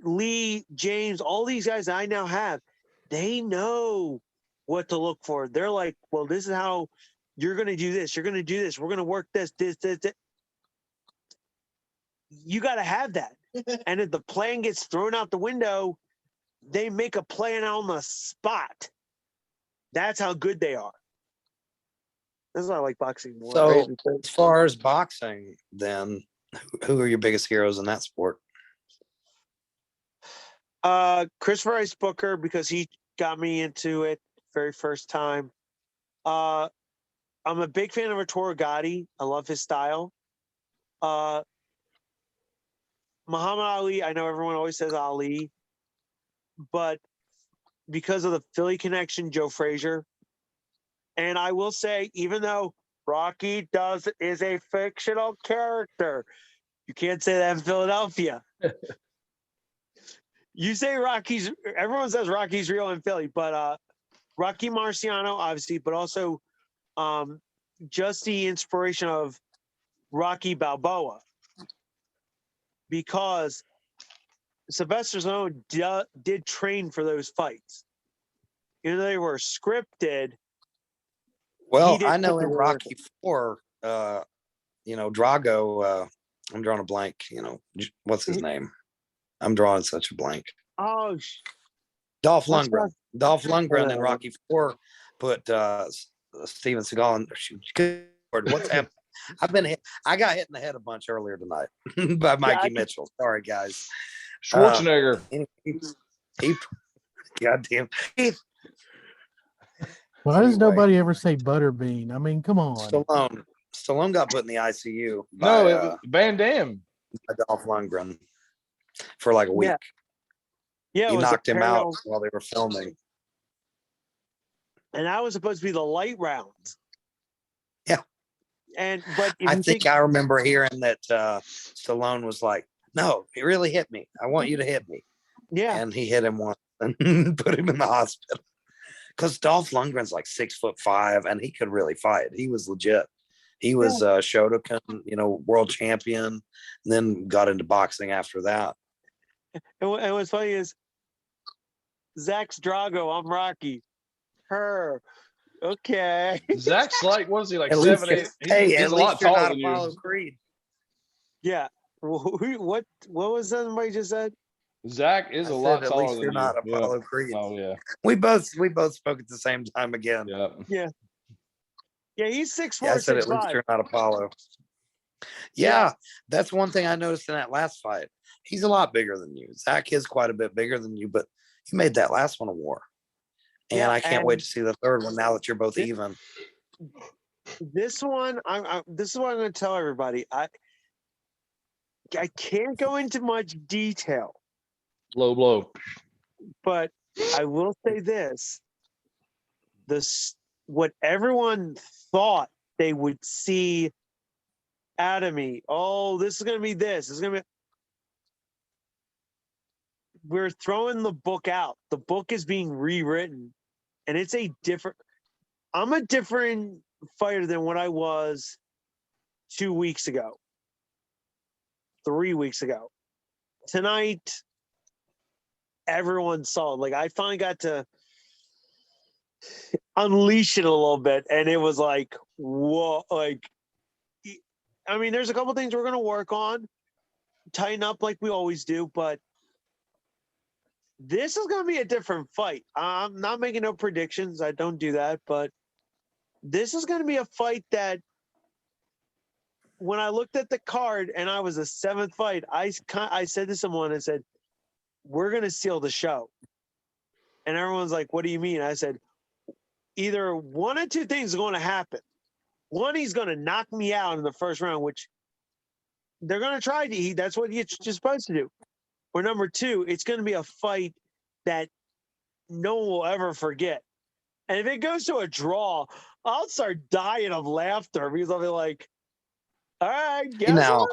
Lee, James, all these guys I now have, they know what to look for. They're like, well, this is how you're gonna do this. You're gonna do this. We're gonna work this. You got to have that. And if the plan gets thrown out the window, they make a plan on the spot. That's how good they are. That's why I like boxing more. So, as far as boxing, then who are your biggest heroes in that sport? Christopher Rice Booker, because he got me into it very first time. I'm a big fan of Arturo Gatti. I love his style. Muhammad Ali, I know everyone always says Ali, but because of the Philly connection, Joe Frazier. And I will say, even though Rocky is a fictional character, you can't say that in Philadelphia. You say everyone says Rocky's real in Philly, but Rocky Marciano, obviously, but also just the inspiration of Rocky Balboa. Because Sylvester Stallone did train for those fights. Even though they were scripted. Well, I know in Rocky IV, Drago, I'm drawing a blank, what's his name? I'm drawing such a blank. Oh, Dolph Lundgren. Dolph Lundgren in Rocky IV put Steven Seagal in. Good Lord, what's happening? I got hit in the head a bunch earlier tonight by Mikey Mitchell. Sorry, guys. Schwarzenegger. He goddamn. Why does nobody ever say Butterbean? I mean, come on. Stallone got put in the ICU. No, it was Van Damme. By Dolph Lundgren for like a week. Yeah, he knocked him out while they were filming. And that was supposed to be the light round. Yeah. But I think I remember hearing that Stallone was like, no, he really hit me. I want you to hit me. Yeah. And he hit him once and put him in the hospital. Because Dolph Lundgren's like 6'5" and he could really fight. He was legit. He was Shotokan, world champion, and then got into boxing after that. And what's funny is Zach's Drago, I'm Rocky. Her. Okay. Zach's like, what is he, like at 7'8"? Least, He's a lot taller than Apollo you. Creed. Yeah. What was that somebody just said? Zach is a lot taller than you. You're not Apollo Creed. Oh yeah. We both spoke at the same time again. Yeah. Yeah, he's 6'4", Yeah, I said at least 6'5". you're not Apollo. Yeah, that's one thing I noticed in that last fight. He's a lot bigger than you. Zach is quite a bit bigger than you, but you made that last one a war. And I can't wait to see the third one now that you're both even. This one, this is what I'm going to tell everybody. I can't go into much detail. Low blow. But I will say this: what everyone thought they would see out of me. Oh, this is gonna be this. This is gonna be. We're throwing the book out. The book is being rewritten, and it's a different. I'm a different fighter than what I was 2 weeks ago, 3 weeks ago. Tonight, everyone saw it. Like, I finally got to unleash it a little bit, and it was like, whoa! Like, I mean, there's a couple things we're gonna work on, tighten up like we always do, but this is gonna be a different fight. I'm not making no predictions. I don't do that, but this is gonna be a fight that, when I looked at the card and I was a 7th fight, I said to someone, I said, we're going to seal the show. And everyone's like, what do you mean? I said, either one or two things are going to happen. One, he's going to knock me out in the first round, which they're going to try to. That's what you're supposed to do. Or number two, it's going to be a fight that no one will ever forget. And if it goes to a draw, I'll start dying of laughter because I'll be like, all right, guess Now,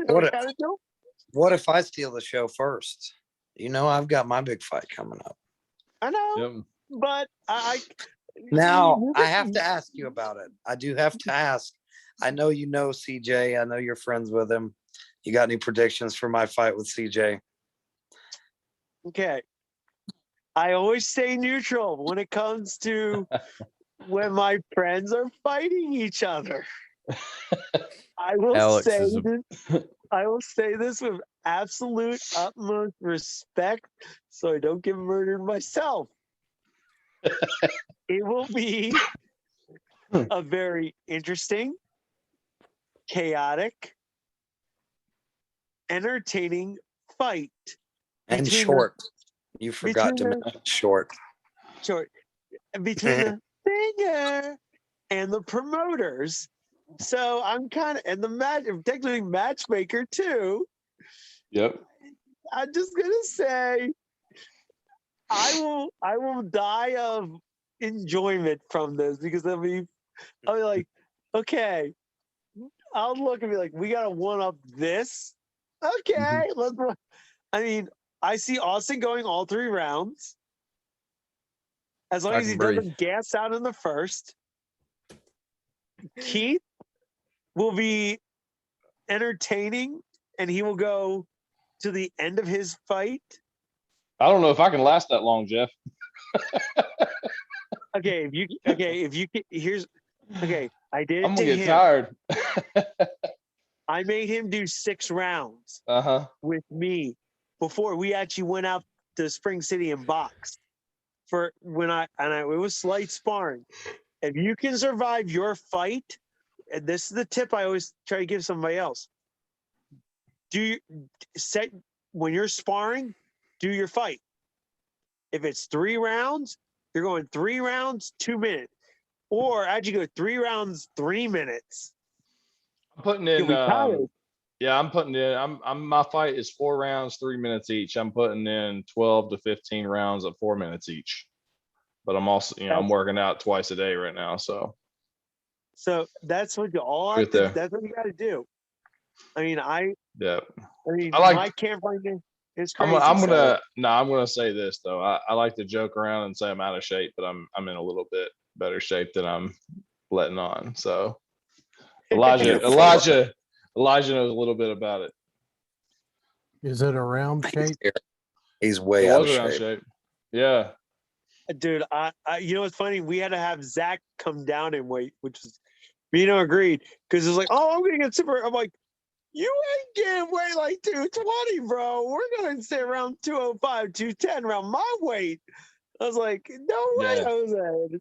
what? what if I steal the show first? You know, I've got my big fight coming up. I know, Yep. but Now, I have to ask you about it. I do have to ask. I know you know CJ. I know you're friends with him. You got any predictions for my fight with CJ? Okay. I always stay neutral when it comes to when my friends are fighting each other. I will Alex say is this. I will say this with absolute utmost respect, so I don't get murdered myself. It will be a very interesting, chaotic, entertaining fight. And between short. You forgot to between mention short. Short. Between the singer and the promoters. So I'm kind of, and technically matchmaker too. Yep. I'm just gonna say, I will die of enjoyment from this because I'll be like, okay, I'll look and be like, we gotta one up this. Okay, let's. I mean, I see Austin going all 3 rounds, as long I as he can breathe. doesn't gas out in the first. Keith will be entertaining, and he will go to the end of his fight. I don't know if I can last that long, Jeff. Okay, here's okay. I did I'm it gonna to get him. tired. I made him do 6 rounds Uh-huh. with me before we actually went out to Spring City and boxed. For when it was slight sparring. If you can survive your fight, and this is the tip I always try to give somebody else. When you're sparring, do your fight. If it's 3 rounds, you're going 3 rounds, 2 minutes. Or actually go 3 rounds, 3 minutes. I'm putting You'll in be tired. yeah, I'm putting in I'm my fight is 4 rounds, 3 minutes each. I'm putting in 12 to 15 rounds at 4 minutes each. But I'm also, I'm working out twice a day right now, so that's what that's what you got to do. I mean, yeah. my campaign is crazy. I'm gonna say this though. I like to joke around and say I'm out of shape, but I'm in a little bit better shape than I'm letting on. So Elijah knows a little bit about it. Is it a round shape? He's way It out was of around shape. shape. Yeah. Dude, you know what's funny? We had to have Zach come down in weight, which is agreed, because it's like, oh, I'm gonna get super. I'm like, you ain't getting weight like 220, bro. We're gonna stay around 205, 210 around my weight. I was like, no way, Yeah. Jose.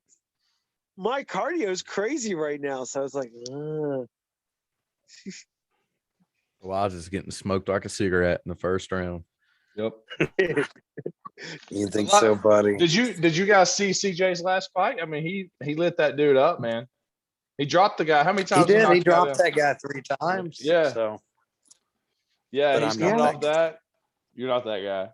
My cardio is crazy right now, so I was like, Elijah's getting smoked like a cigarette in the first round. Yep. You think so, buddy? Did you guys see CJ's last fight? I mean, he lit that dude up, man. He dropped the guy. How many He times? did. He knocked the guy dropped down? that guy 3 times. Yeah. So Yeah, But he's I'm coming not off that. You're not that guy.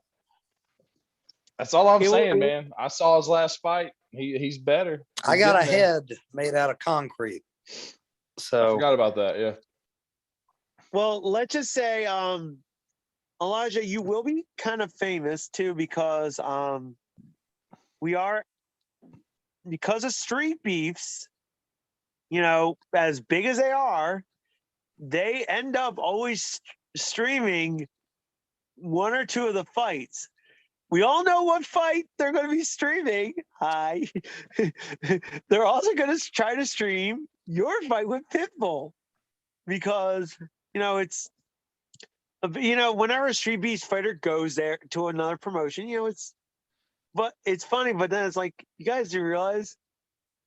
That's all I'm It will- saying, man. I saw his last fight. He's better. I He's got a getting there. head made out of concrete. I So forgot about that. Yeah. Well, let's just say, Elijah, you will be kind of famous too because we are because of street beefs. You know, as big as they are, they end up always streaming one or two of the fights. We all know what fight they're going to be streaming. Hi. They're also going to try to stream your fight with Pitbull because, you know, it's, you know, whenever a Street Beast fighter goes there to another promotion, you know, it's funny, but then it's like, you guys do realize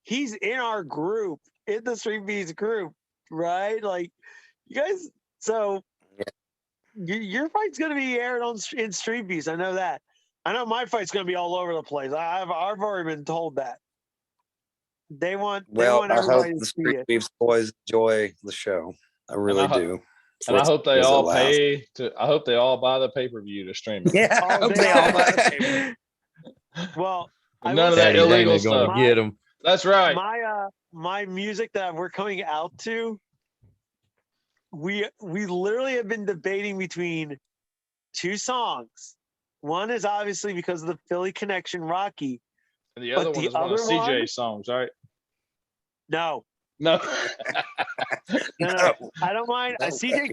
he's in our group, in the Street Beast group, right? Like, you guys, so your fight's going to be aired in Street Beast. I know that. I know my fight's going to be all over the place. I've already been told that. They want I hope everybody to the see Street it. Beefs boys enjoy the show. I really I ho- do. And I hope they As it all lasts. pay to. I hope they all buy the pay-per-view to stream it. Yeah, I Oh, hope they they all all- buy the paper. Well, I None will of that say Daddy illegal Dana gonna stuff. get him. That's right. my music that we're coming out to, we literally have been debating between two songs. One is obviously because of the Philly connection, Rocky. And the But other one the is one of other CJ one? songs, right? No, No. no, I don't mind. No CJ way.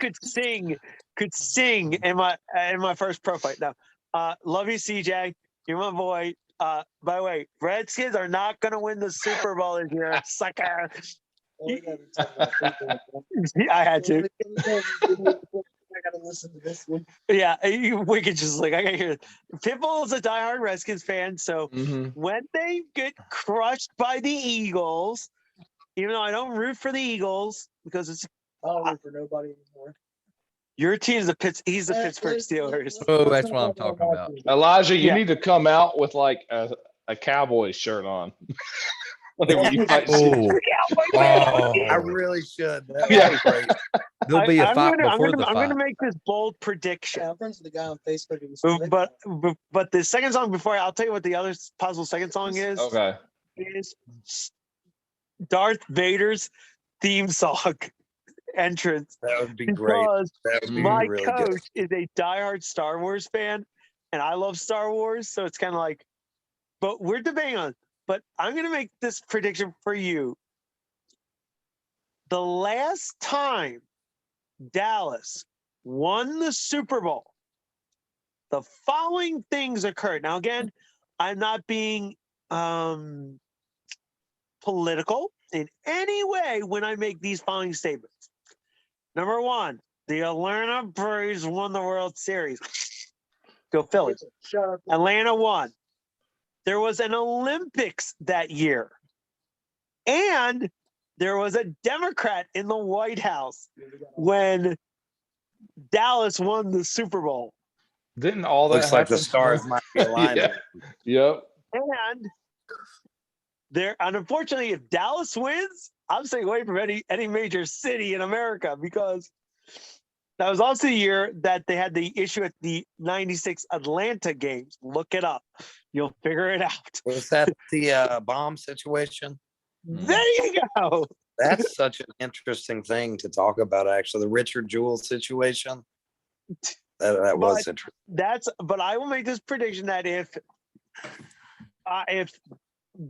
could sing in my first pro fight. No, love you, CJ. You're my boy. By the way, Redskins are not going to win the Super Bowl this year, sucker. I had to. I gotta listen to this one. Yeah, we could just like I can hear it. Pitbull is a diehard Redskins fan, so Mhm. when they get crushed by the Eagles, even though I don't root for the Eagles because it's I don't root for nobody anymore. your team's he's the Pittsburgh Steelers. Oh, that's what I'm talking about. Elijah, you Yeah. need to come out with like a Cowboys shirt on. Whenever you fight. Oh, I really should. That would Yeah. be great. there'll be a fight before the I'm fight. gonna make this bold prediction. Yeah, I'm friends with the guy on Facebook. Who was But the second song before I'll tell you what the other possible second song is. Okay. Is Darth Vader's theme song entrance. That would be great. Because That would be my really coach good. is a diehard Star Wars fan, and I love Star Wars, so it's kind of like, but we're debating on. But I'm going to make this prediction for you. The last time Dallas won the Super Bowl, the following things occurred. Now, again, I'm not being political in any way when I make these following statements. Number one, the Atlanta Braves won the World Series. Go Phillies. Shut up. Atlanta won. There was an Olympics that year. And there was a Democrat in the White House when Dallas won the Super Bowl. Didn't all that Looks like the happen? stars might be aligning. Yep. And and unfortunately, if Dallas wins, I'm staying away from any major city in America because that was also the year that they had the issue at the 96 Atlanta games. Look it up. You'll figure it out. Was that the bomb situation? There you go. That's such an interesting thing to talk about, actually. The Richard Jewell situation. That was interesting. But I will make this prediction that if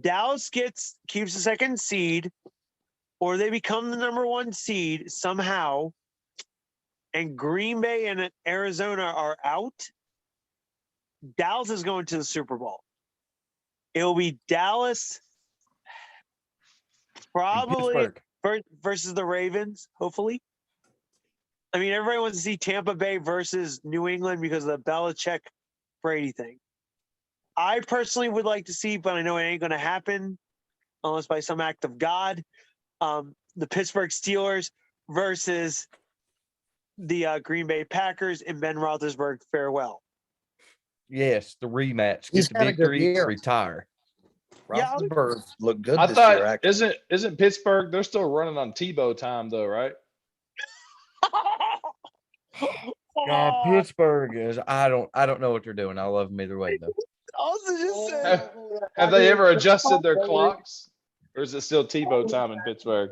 Dallas keeps the second seed, or they become the number one seed somehow, and Green Bay and Arizona are out, Dallas is going to the Super Bowl. It will be Dallas, probably versus the Ravens, hopefully. I mean, everybody wants to see Tampa Bay versus New England because of the Belichick Brady thing. I personally would like to see, but I know it ain't going to happen unless by some act of God, the Pittsburgh Steelers versus the Green Bay Packers and Ben Roethlisberger farewell. Yes, the rematch. He's Get the had a good victory, year. retire. Yeah, Roethlisberger looked good I this year, thought actually. isn't Pittsburgh? They're still running on Tebow time though, right? God, Pittsburgh is. I don't know what they're doing. I love them either way though. Austin just said. Have they ever adjusted their clocks, or is it still Tebow time in Pittsburgh?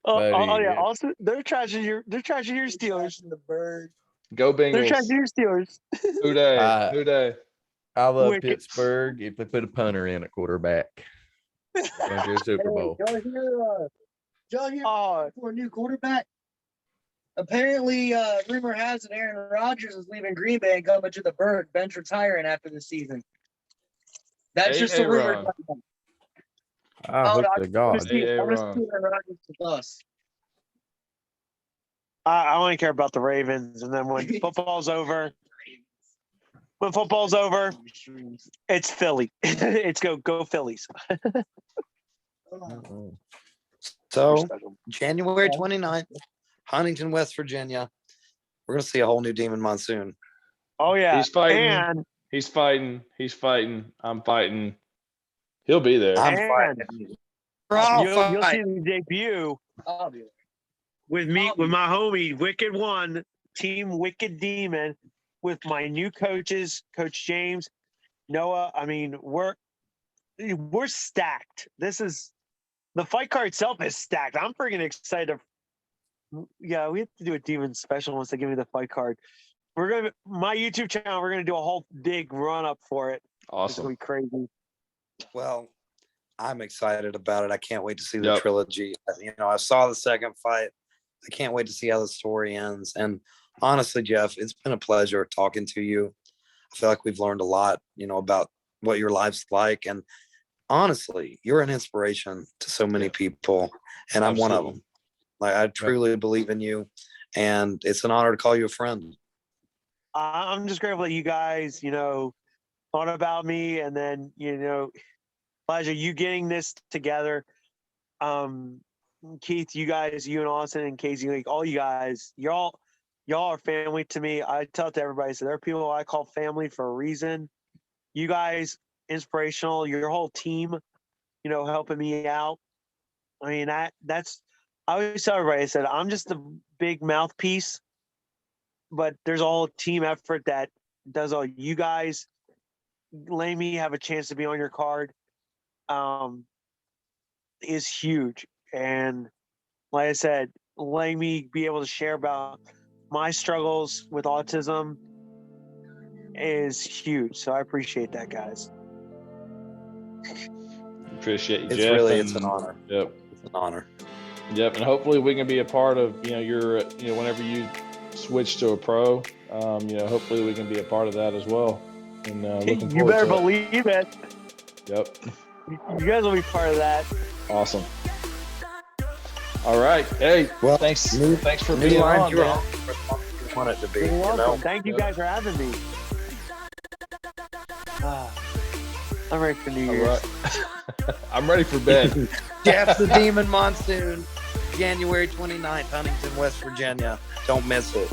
Oh yeah, Buddy, Austin. They're trashing your Steelers. Go They're trashing Bengals! your Steelers. Who day? I- Who day? I love Wicked. Pittsburgh if they put a punter in at quarterback. Going to a Super Bowl. Y'all hear Oh, for a new quarterback? Apparently, rumor has it Aaron Rodgers is leaving Green Bay and coming to the Bird. Bench retiring after the season. That's Hey, just a rumor. Aaron. I hope to God. Hey, I'm Aaron. gonna see Aaron Rodgers with us. I only care about the Ravens, and then when football's over, it's Philly. It's go Phillies. So January 29th, Huntington, West Virginia. We're gonna see a whole new Demon Monsoon. Oh yeah, He's fighting. and He's fighting. He's fighting. I'm fighting. He'll be there. I'm And- fighting. We're all you'll see fighting. the debut I'll be there. with me, with my homie Wicked One, Team Wicked Demon, with my new coaches, Coach James, Noah. I mean, we're stacked. This is the fight card itself is stacked. I'm freaking excited. Yeah, we have to do a Demon special once they give me the fight card. We're gonna my YouTube channel. We're gonna do a whole big run up for it. It's gonna Awesome. be crazy. Well, I'm excited about it. I can't wait to see the Yep. trilogy. You know, I saw the second fight. I can't wait to see how the story ends. And honestly, Jeff, it's been a pleasure talking to you. I feel like we've learned a lot, you know, about what your life's like. And honestly, you're an inspiration to so many people. And I'm one of Absolutely. them. Like, I truly believe in you. And it's an honor to call you a friend. I'm just grateful that you guys, thought about me, and then, pleasure you getting this together. Keith, you guys, you and Austin and Casey, like all you guys, y'all are family to me. I tell it to everybody, so there are people I call family for a reason. You guys, inspirational. Your whole team, helping me out. I mean, I always tell everybody, I said, I'm just a big mouthpiece, but there's a whole team effort that does all. You guys letting me have a chance to be on your card is huge. And like I said, letting me be able to share about my struggles with autism is huge. So I appreciate that, guys. Appreciate you, It's Jeff. really, and- it's an honor. Yep. It's an honor. Yep. And hopefully we can be a part of, your, whenever you switch to a pro, hopefully we can be a part of that as well. And looking You forward better to it. believe it. Yep. You guys will be part of that. Awesome. All right. Hey, Well, thanks new- for New being line, on, you're man. on. You want it to be, You're you welcome. know? Thank you Yep. guys for having me. I'm ready for New All Year's. right. I'm ready for bed. Jeff the Demon Monsoon, January 29th, Huntington, West Virginia. Don't miss it.